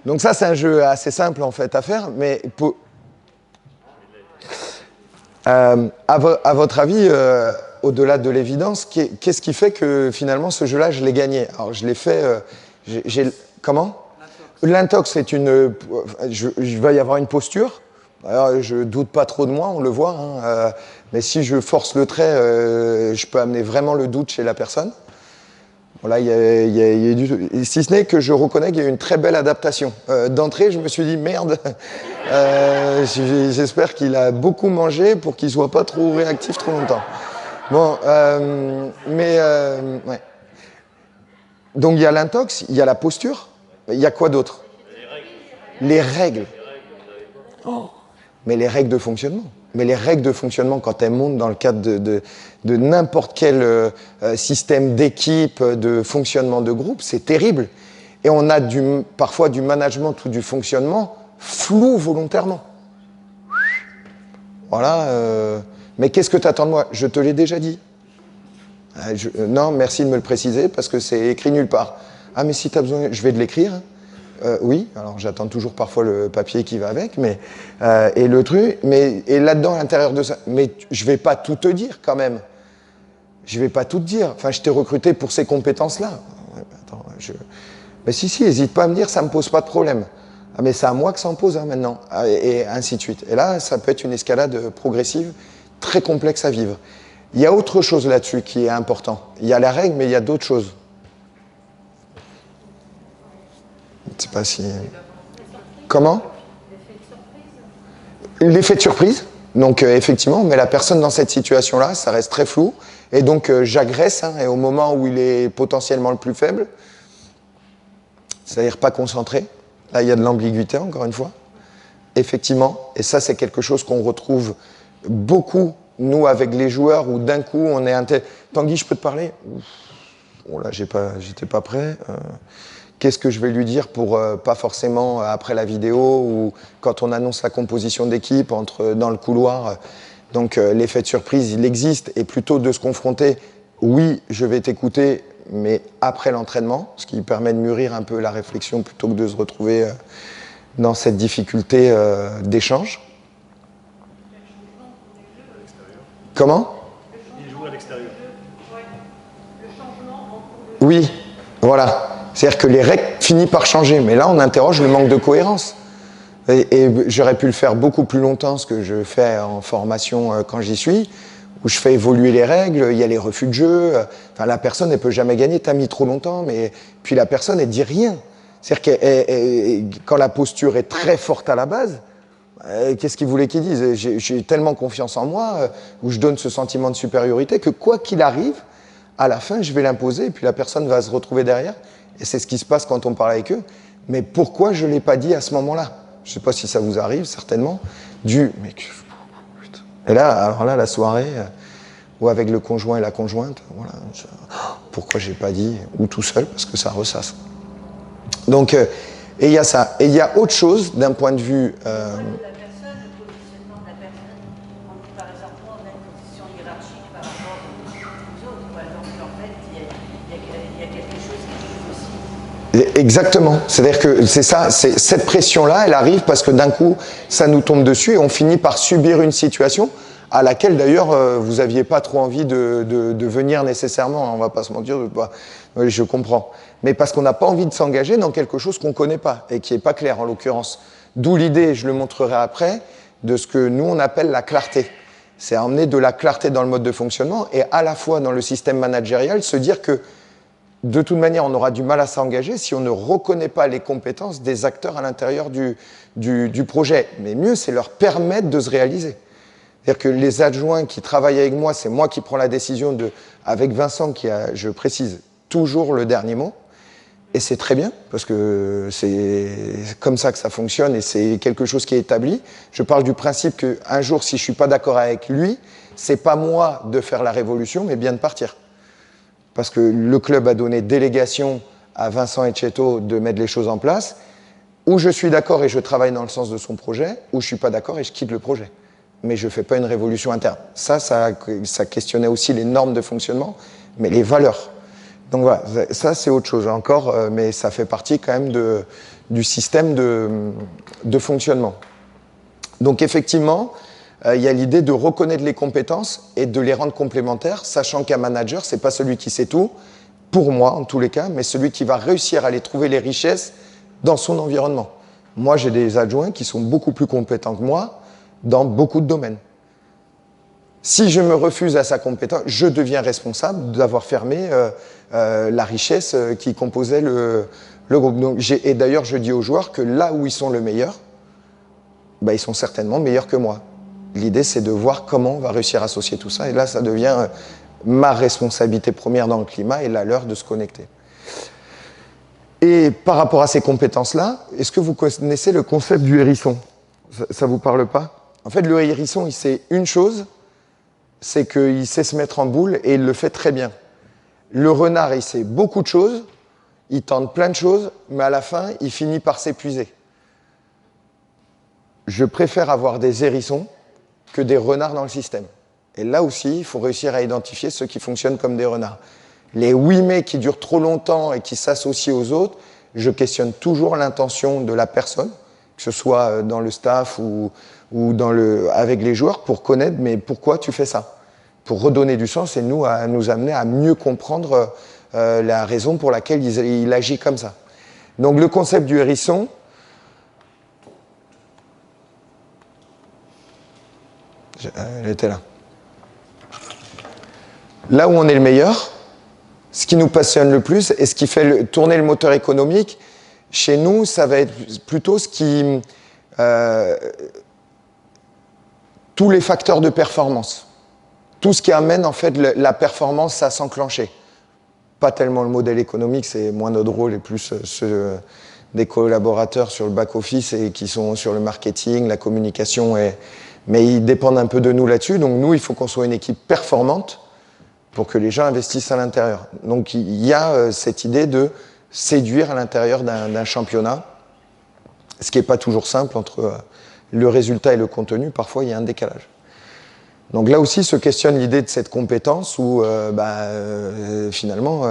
[SPEAKER 1] Donc ça, c'est un jeu assez simple, en fait, à faire. Mais à votre avis, au-delà de l'évidence, qu'est-ce qui fait que, finalement, ce jeu-là, je l'ai gagné? Alors, je l'ai fait... Comment? L'intox, c'est une... Il va y avoir une posture. Alors, je doute pas trop de moi, on le voit. Hein, mais si je force le trait, je peux amener vraiment le doute chez la personne. Voilà, si ce n'est que je reconnais qu'il y a eu une très belle adaptation. D'entrée, je me suis dit, merde, j'espère qu'il a beaucoup mangé pour qu'il ne soit pas trop réactif trop longtemps. Bon, ouais. Donc il y a l'intox, il y a la posture, il y a quoi d'autre? Les règles. Oh. Mais les règles de fonctionnement. Mais les règles de fonctionnement, quand elles montent dans le cadre de n'importe quel système d'équipe, de fonctionnement de groupe, c'est terrible. Et on a parfois du management ou du fonctionnement flou volontairement. Voilà. Mais qu'est-ce que tu attends de moi? Je te l'ai déjà dit. Non, merci de me le préciser parce que c'est écrit nulle part. Ah, mais si tu as besoin, je vais te l'écrire. Oui, alors j'attends toujours parfois le papier qui va avec, mais et le truc, et là-dedans, à l'intérieur de ça, mais je vais pas tout te dire quand même. Je vais pas tout te dire. Enfin, je t'ai recruté pour ces compétences-là. Attends, mais si, hésite pas à me dire, ça me pose pas de problème. Ah, mais c'est à moi que ça en pose hein, maintenant, et ainsi de suite. Et là, ça peut être une escalade progressive, très complexe à vivre. Il y a autre chose là-dessus qui est important. Il y a la règle, mais il y a d'autres choses. Je ne sais pas si... Comment? L'effet de surprise. Donc effectivement, mais la personne dans cette situation-là, ça reste très flou. Et donc j'agresse, hein, et au moment où il est potentiellement le plus faible, c'est-à-dire pas concentré, là il y a de l'ambiguïté encore une fois. Effectivement, et ça c'est quelque chose qu'on retrouve beaucoup, nous avec les joueurs, où d'un coup on est... Tanguy, je peux te parler? Oh là, j'étais pas prêt. qu'est-ce que je vais lui dire pour, pas forcément après la vidéo ou quand on annonce la composition d'équipe dans le couloir. Donc l'effet de surprise, il existe, et plutôt de se confronter, oui, je vais t'écouter, mais après l'entraînement, ce qui permet de mûrir un peu la réflexion plutôt que de se retrouver dans cette difficulté d'échange. Comment ?
[SPEAKER 6] Il joue à l'extérieur.
[SPEAKER 1] Oui, voilà. C'est-à-dire que les règles finissent par changer, mais là on interroge le manque de cohérence. Et j'aurais pu le faire beaucoup plus longtemps, ce que je fais en formation quand j'y suis, où je fais évoluer les règles, il y a les refus de jeu, enfin la personne elle peut jamais gagner, t'as mis trop longtemps, mais puis la personne elle dit rien. C'est-à-dire que quand la posture est très forte à la base, qu'est-ce qu'il voulait qu'il dise ? J'ai tellement confiance en moi, où je donne ce sentiment de supériorité, que quoi qu'il arrive, à la fin je vais l'imposer, et puis la personne va se retrouver derrière, et c'est ce qui se passe quand on parle avec eux. Mais pourquoi je ne l'ai pas dit à ce moment-là ? Je ne sais pas si ça vous arrive, certainement. Et là, alors là, la soirée, ou avec le conjoint et la conjointe, voilà, pourquoi j'ai pas dit, ou tout seul, parce que ça ressasse. Donc, et il y a ça. Et il y a autre chose d'un point de vue...
[SPEAKER 7] La personne, le positionnement de la personne, par exemple, on a une position hiérarchique par rapport aux autres, quoi. Donc en fait, il y a quelque chose qui joue aussi.
[SPEAKER 1] Exactement. C'est-à-dire que c'est ça, cette pression-là, elle arrive parce que d'un coup, ça nous tombe dessus et on finit par subir une situation à laquelle d'ailleurs vous aviez pas trop envie de venir nécessairement. On va pas se mentir. Oui, je comprends. Mais parce qu'on n'a pas envie de s'engager dans quelque chose qu'on connaît pas et qui est pas clair en l'occurrence. D'où l'idée, je le montrerai après, de ce que nous on appelle la clarté. C'est emmener de la clarté dans le mode de fonctionnement et à la fois dans le système managérial se dire que de toute manière, on aura du mal à s'engager si on ne reconnaît pas les compétences des acteurs à l'intérieur du projet. Mais mieux, c'est leur permettre de se réaliser. C'est-à-dire que les adjoints qui travaillent avec moi, c'est moi qui prends la décision avec Vincent, qui a, je précise, toujours le dernier mot. Et c'est très bien, parce que c'est comme ça que ça fonctionne et c'est quelque chose qui est établi. Je parle du principe qu'un jour, si je ne suis pas d'accord avec lui, c'est pas moi de faire la révolution, mais bien de partir. Parce que le club a donné délégation à Vincent Etcheto de mettre les choses en place, où je suis d'accord et je travaille dans le sens de son projet, ou je ne suis pas d'accord et je quitte le projet. Mais je ne fais pas une révolution interne. Ça questionnait aussi les normes de fonctionnement, mais les valeurs. Donc voilà, ça c'est autre chose encore, mais ça fait partie quand même du système de fonctionnement. Donc effectivement, il y a l'idée de reconnaître les compétences et de les rendre complémentaires, sachant qu'un manager, c'est pas celui qui sait tout, pour moi en tous les cas, mais celui qui va réussir à aller trouver les richesses dans son environnement. Moi, j'ai des adjoints qui sont beaucoup plus compétents que moi dans beaucoup de domaines. Si je me refuse à sa compétence, je deviens responsable d'avoir fermé la richesse qui composait le groupe. Donc, et d'ailleurs, je dis aux joueurs que là où ils sont le meilleur, bah, ils sont certainement meilleurs que moi. L'idée, c'est de voir comment on va réussir à associer tout ça. Et là, ça devient ma responsabilité première dans le climat et la leur de se connecter. Et par rapport à ces compétences-là, est-ce que vous connaissez le concept du hérisson ? Ça vous parle pas ? En fait, le hérisson, il sait une chose, c'est qu'il sait se mettre en boule et il le fait très bien. Le renard, il sait beaucoup de choses, il tente plein de choses, mais à la fin, il finit par s'épuiser. Je préfère avoir des hérissons que des renards dans le système. Et là aussi, il faut réussir à identifier ceux qui fonctionnent comme des renards. Les oui mais qui durent trop longtemps et qui s'associent aux autres, je questionne toujours l'intention de la personne, que ce soit dans le staff ou avec les joueurs, pour connaître mais pourquoi tu fais ça, pour redonner du sens et nous amener à mieux comprendre la raison pour laquelle il agit comme ça. Donc le concept du hérisson, elle était là. Là où on est le meilleur, ce qui nous passionne le plus et ce qui fait tourner le moteur économique, chez nous, ça va être plutôt ce qui... tous les facteurs de performance. Tout ce qui amène en fait la performance à s'enclencher. Pas tellement le modèle économique, c'est moins notre rôle et plus ceux des collaborateurs sur le back-office et qui sont sur le marketing, la communication, mais ils dépendent un peu de nous là-dessus. Donc nous, il faut qu'on soit une équipe performante pour que les gens investissent à l'intérieur. Donc il y a cette idée de séduire à l'intérieur d'un championnat, ce qui n'est pas toujours simple entre le résultat et le contenu. Parfois, il y a un décalage. Donc là aussi se questionne l'idée de cette compétence où finalement,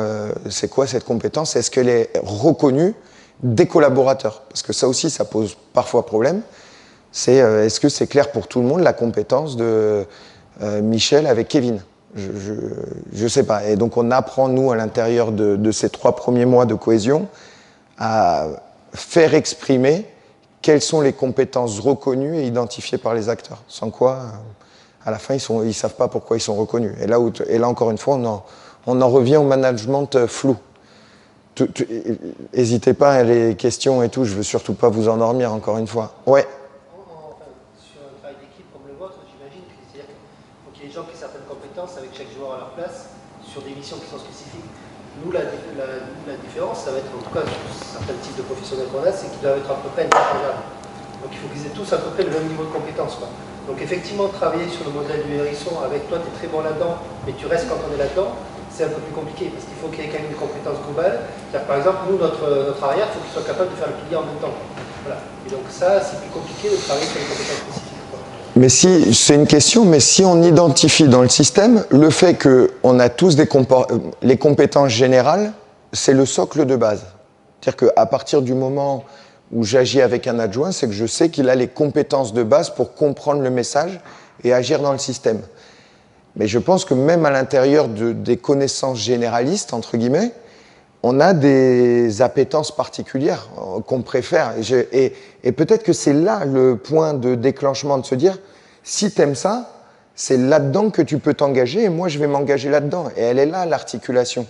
[SPEAKER 1] c'est quoi cette compétence? Est-ce qu'elle est reconnue des collaborateurs? Parce que ça aussi, ça pose parfois problème. C'est est-ce que c'est clair pour tout le monde la compétence de Michel avec Kevin? Je sais pas. Et donc on apprend, nous, à l'intérieur de ces 3 premiers mois de cohésion, à faire exprimer quelles sont les compétences reconnues et identifiées par les acteurs. Sans quoi, à la fin, ils ne savent pas pourquoi ils sont reconnus. Et là encore une fois, on en revient au management flou. N'hésitez pas à les questions et tout, je veux surtout pas vous endormir, encore une fois. Ouais.
[SPEAKER 4] Sur un travail d'équipe comme le vôtre, j'imagine que c'est-à-dire qu'il faut qu'il y ait des gens qui aient certaines compétences avec chaque joueur à leur place sur des missions qui sont spécifiques. Nous, la différence, ça va être, en tout cas, sur certains types de professionnels qu'on a, c'est qu'ils doivent être à peu près interchangeables. Donc il faut qu'ils aient tous à peu près le même niveau de compétence, quoi. Donc effectivement, travailler sur le modèle du hérisson, avec toi, tu es très bon là-dedans, mais tu restes quand on est là-dedans, c'est un peu plus compliqué, parce qu'il faut qu'il y ait quand même une compétence globale. Par exemple, nous, notre arrière, il faut qu'il soit capable de faire le pilier en même temps. Voilà. Et donc ça, c'est plus compliqué de travailler sur les compétences spécifiques, quoi.
[SPEAKER 1] Mais si, c'est une question, mais si on identifie dans le système le fait qu'on a tous les compétences générales, c'est le socle de base. C'est-à-dire qu'à partir du moment où j'agis avec un adjoint, c'est que je sais qu'il a les compétences de base pour comprendre le message et agir dans le système. Mais je pense que même à l'intérieur des connaissances généralistes, entre guillemets, on a des appétences particulières qu'on préfère. Et peut-être que c'est là le point de déclenchement de se dire, si t'aimes ça, c'est là-dedans que tu peux t'engager et moi je vais m'engager là-dedans. Et elle est là, l'articulation.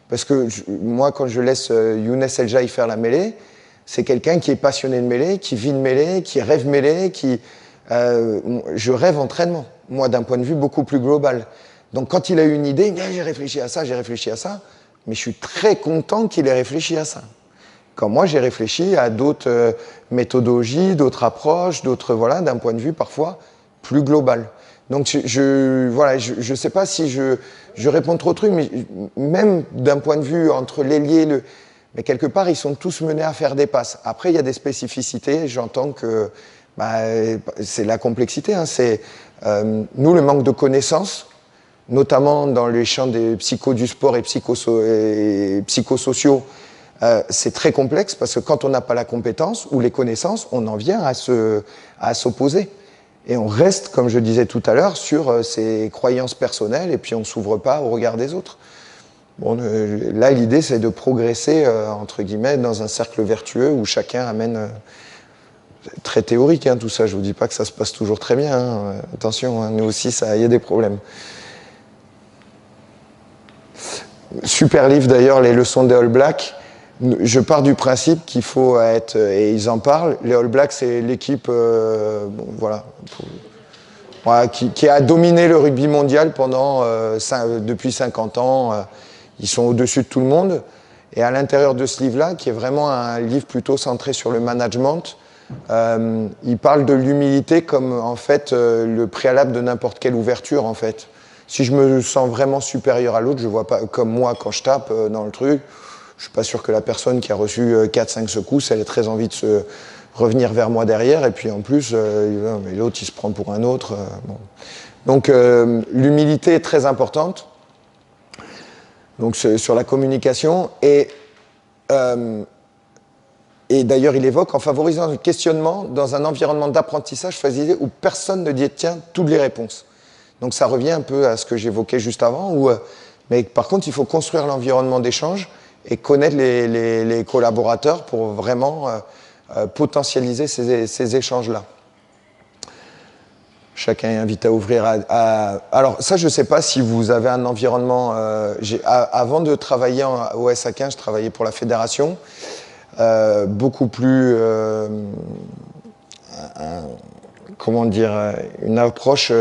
[SPEAKER 1] Parce que moi, quand je laisse Younes El Jaï faire la mêlée, c'est quelqu'un qui est passionné de mêlée, qui vit de mêlée, qui rêve mêlée, je rêve entraînement, moi d'un point de vue beaucoup plus global. Donc quand il a eu une idée, il dit, j'ai réfléchi à ça, mais je suis très content qu'il ait réfléchi à ça. Quand moi j'ai réfléchi à d'autres méthodologies, d'autres approches, voilà, d'un point de vue parfois plus global. Donc je sais pas si je réponds trop trucs, mais même d'un point de vue entre l'ailier, mais quelque part ils sont tous menés à faire des passes. Après il y a des spécificités, j'entends que c'est la complexité, hein, nous le manque de connaissances, notamment dans les champs des psychos du sport et psychosociaux, c'est très complexe parce que quand on n'a pas la compétence ou les connaissances, on en vient à s'opposer. Et on reste, comme je disais tout à l'heure, sur ses croyances personnelles et puis on ne s'ouvre pas au regard des autres. Bon, là, l'idée, c'est de progresser, entre guillemets, dans un cercle vertueux où chacun amène... très théorique, hein, tout ça. Je ne vous dis pas que ça se passe toujours très bien. Hein. Attention, hein, nous aussi, il y a des problèmes. Super livre, d'ailleurs, les leçons des All Blacks. Je pars du principe qu'il faut être... Et ils en parlent. Les All Blacks, c'est l'équipe qui a dominé le rugby mondial depuis 50 ans. Ils sont au-dessus de tout le monde. Et à l'intérieur de ce livre-là, qui est vraiment un livre plutôt centré sur le management, il parle de l'humilité comme en fait le préalable de n'importe quelle ouverture en fait. Si je me sens vraiment supérieur à l'autre, je vois pas comme moi quand je tape dans le truc, je suis pas sûr que la personne qui a reçu 4-5 secousses, elle ait très envie de se revenir vers moi derrière et puis en plus mais l'autre il se prend pour un autre. Bon. Donc l'humilité est très importante. Donc sur la communication et d'ailleurs, il évoque en favorisant le questionnement dans un environnement d'apprentissage facilité où personne ne détient toutes les réponses. Donc ça revient un peu à ce que j'évoquais juste avant, mais par contre, il faut construire l'environnement d'échange et connaître les collaborateurs pour vraiment potentialiser ces échanges-là. Chacun est invité à ouvrir Alors ça, je ne sais pas si vous avez un environnement... avant de travailler au SA15, je travaillais pour la fédération. Beaucoup plus, une approche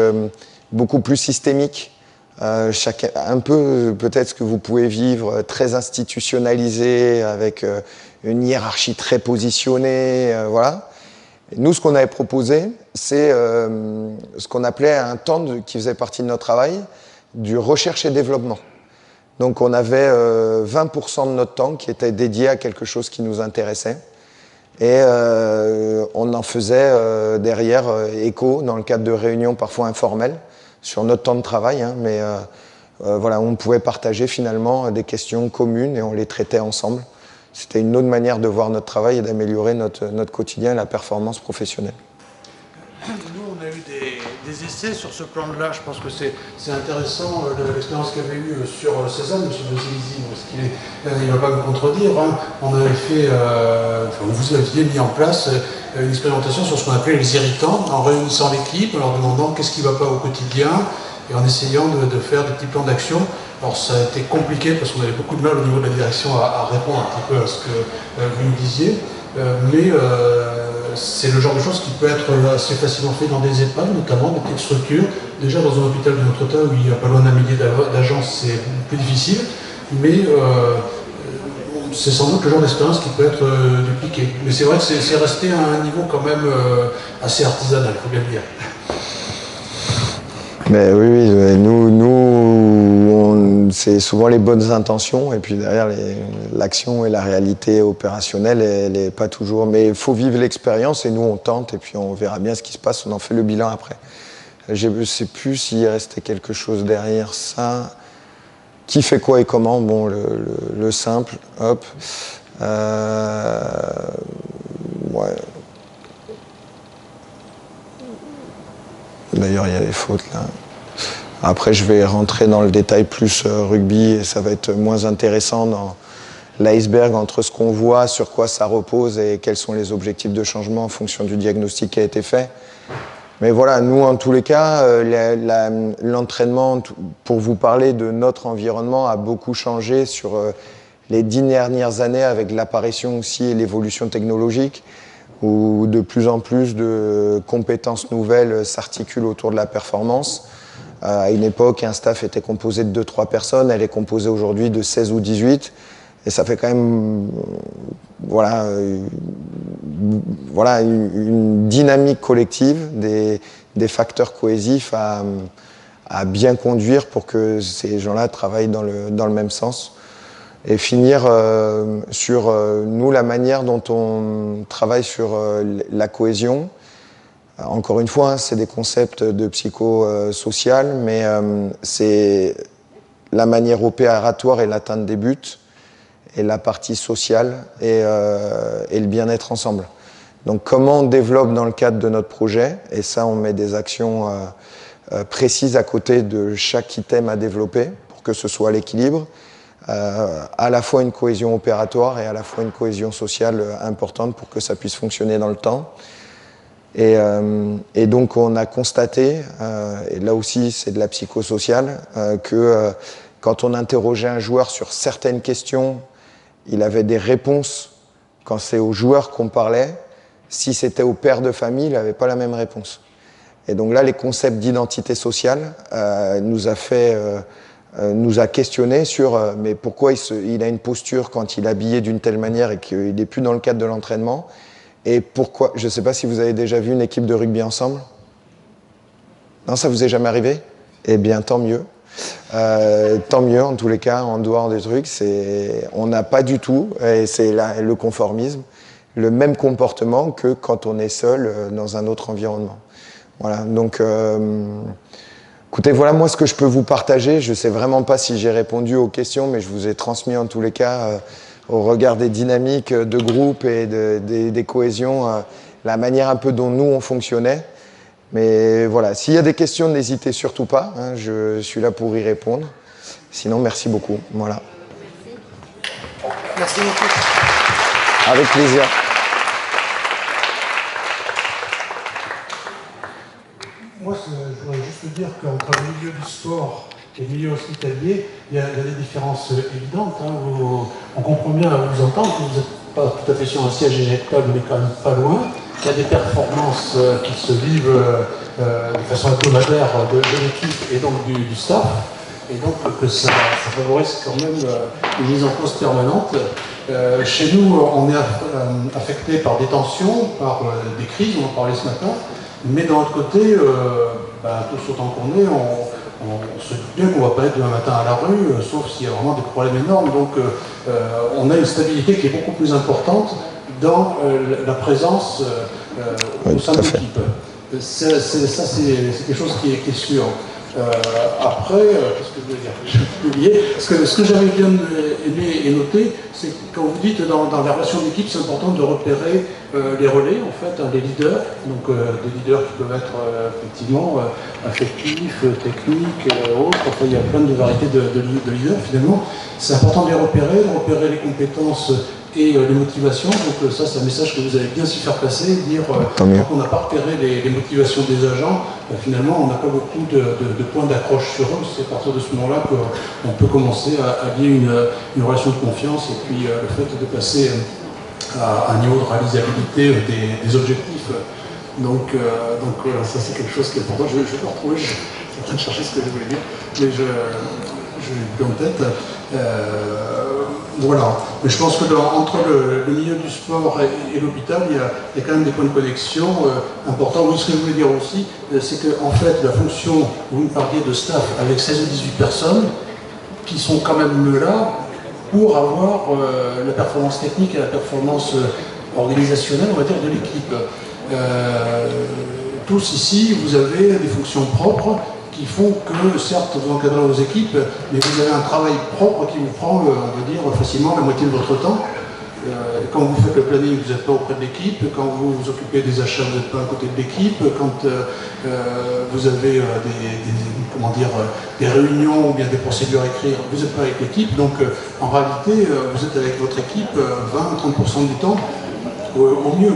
[SPEAKER 1] beaucoup plus systémique. Un peu peut-être ce que vous pouvez vivre, très institutionnalisé, avec une hiérarchie très positionnée, voilà. Et nous, ce qu'on avait proposé, c'est ce qu'on appelait un temps qui faisait partie de notre travail, du recherche et développement. Donc on avait 20% de notre temps qui était dédié à quelque chose qui nous intéressait. Et on en faisait derrière écho dans le cadre de réunions parfois informelles sur notre temps de travail, hein, mais voilà, on pouvait partager finalement des questions communes et on les traitait ensemble. C'était une autre manière de voir notre travail et d'améliorer notre quotidien et la performance professionnelle.
[SPEAKER 6] Nous, on a eu des essais sur ce plan-là. Je pense que c'est intéressant l'expérience qu'avait eue sur Cézanne, M. Bozzelisi, parce qu'il ne va pas me contredire. Hein. On avait fait, vous aviez mis en place une expérimentation sur ce qu'on appelait les irritants, en réunissant l'équipe, en leur demandant qu'est-ce qui ne va pas au quotidien, et en essayant de faire des petits plans d'action. Alors ça a été compliqué parce qu'on avait beaucoup de mal au niveau de la direction à répondre un petit peu à ce que vous nous disiez, mais c'est le genre de choses qui peut être assez facilement fait dans des EHPAD, notamment des petites structures. Déjà dans un hôpital de notre taille où il n'y a pas loin d'un millier d'agences, c'est plus difficile, mais c'est sans doute le genre d'expérience qui peut être dupliqué. Mais c'est vrai que c'est resté à un niveau quand même assez artisanal, il faut bien le dire.
[SPEAKER 1] Mais oui, c'est souvent les bonnes intentions et puis derrière l'action et la réalité opérationnelle, elle n'est pas toujours. Mais il faut vivre l'expérience et nous on tente et puis on verra bien ce qui se passe, on en fait le bilan après. Je ne sais plus s'il restait quelque chose derrière ça. Qui fait quoi et comment? Bon, le simple, hop. Ouais. D'ailleurs, il y a des fautes là. Après, je vais rentrer dans le détail plus rugby et ça va être moins intéressant dans l'iceberg entre ce qu'on voit, sur quoi ça repose et quels sont les objectifs de changement en fonction du diagnostic qui a été fait. Mais voilà, nous, en tous les cas, l'entraînement, pour vous parler de notre environnement, a beaucoup changé sur les 10 dernières années avec l'apparition aussi et l'évolution technologique, où de plus en plus de compétences nouvelles s'articulent autour de la performance. À une époque, un staff était composé de 2-3 personnes, elle est composée aujourd'hui de 16 ou 18, et ça fait quand même une dynamique collective, des facteurs cohésifs à bien conduire pour que ces gens-là travaillent dans le même sens. Et finir sur nous, la manière dont on travaille sur la cohésion. Encore une fois, hein, c'est des concepts de psychosocial, mais c'est la manière opératoire et l'atteinte des buts, et la partie sociale et le bien-être ensemble. Donc comment on développe dans le cadre de notre projet, et ça on met des actions précises à côté de chaque item à développer pour que ce soit l'équilibre, à la fois une cohésion opératoire et à la fois une cohésion sociale importante pour que ça puisse fonctionner dans le temps. Et donc on a constaté, et là aussi c'est de la psychosociale, que quand on interrogeait un joueur sur certaines questions, il avait des réponses quand c'est aux joueurs qu'on parlait. Si c'était au père de famille, il n'avait pas la même réponse. Et donc là, les concepts d'identité sociale nous a questionné sur mais pourquoi il a une posture quand il est habillé d'une telle manière et qu'il n'est plus dans le cadre de l'entraînement. Et pourquoi, je ne sais pas si vous avez déjà vu une équipe de rugby ensemble. Non, ça vous est jamais arrivé? Eh bien, tant mieux. Tant mieux, en tous les cas, en dehors des trucs, on n'a pas du tout, et c'est le conformisme, le même comportement que quand on est seul dans un autre environnement. Voilà, donc, écoutez, voilà moi ce que je peux vous partager. Je ne sais vraiment pas si j'ai répondu aux questions, mais je vous ai transmis en tous les cas, au regard des dynamiques de groupe et des cohésions, la manière un peu dont nous on fonctionnait. Mais voilà, s'il y a des questions, n'hésitez surtout pas, hein, je suis là pour y répondre. Sinon, merci beaucoup. Voilà.
[SPEAKER 4] Merci beaucoup.
[SPEAKER 1] Avec plaisir.
[SPEAKER 6] Moi, je voudrais juste dire qu'entre le milieu du sport et le milieu hospitalier, il y a des différences évidentes. Hein. On comprend bien à vous entendre que vous n'êtes pas tout à fait sur un siège éjectable, mais quand même pas loin. Il y a des performances qui se vivent de façon hebdomadaire de l'équipe et donc du staff. Et donc que ça favorise quand même une mise en cause permanente. Chez nous, on est affecté par des tensions, par des crises, on en parlait ce matin. Mais d'un autre côté, tous autant qu'on est, on se dit bien qu'on ne va pas être demain matin à la rue, sauf s'il y a vraiment des problèmes énormes. Donc on a une stabilité qui est beaucoup plus importante dans la présence au sein de l'équipe. Ça, c'est quelque chose qui est sûr. Après, qu'est-ce que je voulais dire? J'ai oublié. Ce que j'avais bien aimé et noté, c'est que quand vous dites dans la relation d'équipe, c'est important de repérer les relais, en fait, les leaders. Donc des leaders qui peuvent être effectivement affectifs, techniques, autres. Enfin, il y a plein de variétés de leaders finalement. C'est important de les repérer les compétences et les motivations. Donc ça, c'est un message que vous avez bien su faire passer, dire quand on n'a pas repéré les motivations des agents, finalement on n'a pas beaucoup de points d'accroche sur eux. C'est à partir de ce moment-là qu'on peut commencer à lier une relation de confiance et puis le fait de passer à un niveau de réalisabilité des objectifs. Donc voilà, ça c'est quelque chose qui est important. Je vais le retrouver, je suis en train de chercher ce que je voulais dire, mais je l'ai plus en tête. Voilà, mais je pense que entre le milieu du sport et l'hôpital, il y a quand même des points de connexion importants. Oui, ce que je voulais dire aussi, c'est qu'en fait, la fonction, vous me parliez de staff avec 16 ou 18 personnes qui sont quand même là pour avoir la performance technique et la performance organisationnelle, on va dire, de l'équipe. Tous ici, vous avez des fonctions propres qui font que, certes, vous encadrez vos équipes, mais vous avez un travail propre qui vous prend, on va dire, facilement la moitié de votre temps. Quand vous faites le planning, vous n'êtes pas auprès de l'équipe. Quand vous vous occupez des achats, vous n'êtes pas à côté de l'équipe. Quand vous avez des réunions ou bien des procédures à écrire, vous n'êtes pas avec l'équipe. Donc, en réalité, vous êtes avec votre équipe 20-30% du temps, au mieux.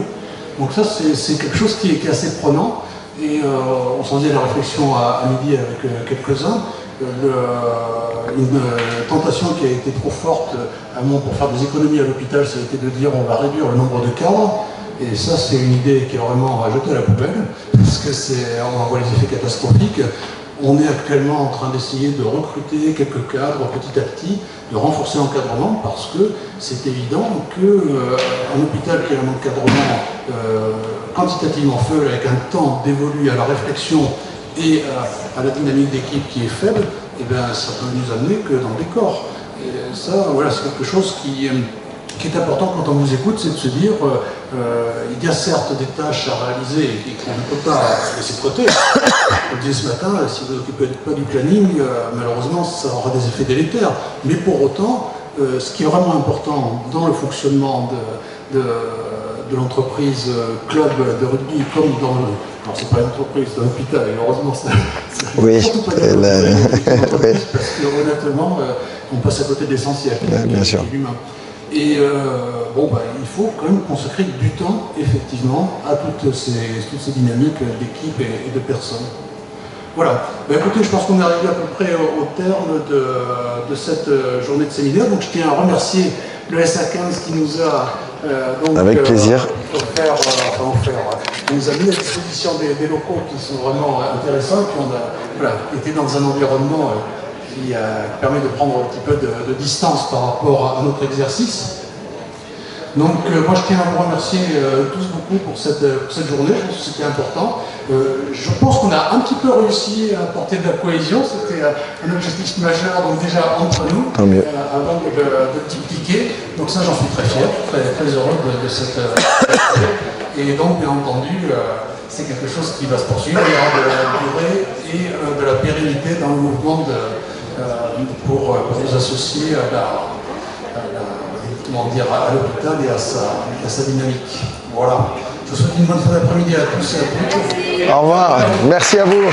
[SPEAKER 6] Donc ça, c'est quelque chose qui est assez prenant. Et on s'en faisait la réflexion à midi avec quelques-uns. Une tentation qui a été trop forte à un moment pour faire des économies à l'hôpital, ça a été de dire on va réduire le nombre de cadres. Et ça, c'est une idée qui est vraiment à jeter à la poubelle, parce que on voit les effets catastrophiques. On est actuellement en train d'essayer de recruter quelques cadres petit à petit, de renforcer l'encadrement, parce que c'est évident qu'un hôpital qui a un encadrement quantitativement faible, avec un temps dévolu à la réflexion et à la dynamique d'équipe qui est faible, eh bien, ça peut nous amener que dans le décor. Et ça, voilà, c'est quelque chose qui est important quand on vous écoute, c'est de se dire il y a certes des tâches à réaliser et qu'on ne peut pas laisser de côté. Comme je disais ce matin, si vous ne vous occupez pas du planning, malheureusement, ça aura des effets délétères. Mais pour autant, ce qui est vraiment important dans le fonctionnement de l'entreprise club de rugby, comme dans le... Alors, c'est pas une entreprise, c'est un hôpital, et heureusement, ça
[SPEAKER 1] oui,
[SPEAKER 6] surtout pas oui. Parce que honnêtement, on passe à côté de l'essentiel,
[SPEAKER 1] bien sûr.
[SPEAKER 6] L'humain. Et il faut quand même consacrer du temps, effectivement, à toutes ces dynamiques d'équipe et de personnes. Voilà. Écoutez, je pense qu'on est arrivé à peu près au terme de cette journée de séminaire. Donc, je tiens à remercier le SA15 qui nous a
[SPEAKER 1] avec plaisir.
[SPEAKER 6] On nous a mis à disposition des locaux qui sont vraiment intéressants. Puis on a été dans un environnement qui permet de prendre un petit peu de distance par rapport à notre exercice. Donc moi je tiens à vous remercier tous beaucoup pour cette journée, je pense que c'était important. Je pense qu'on a un petit peu réussi à apporter de la cohésion, c'était un objectif majeur donc déjà entre nous, avant de dupliquer. Donc ça j'en suis très fier, très heureux de cette et donc bien entendu c'est quelque chose qui va se poursuivre, il y aura de la durée et de la pérennité dans le mouvement pour nous associer à l'hôpital et à sa dynamique. Voilà. Je vous souhaite une bonne fin d'après-midi à tous et à toutes.
[SPEAKER 1] Au revoir. Merci à vous.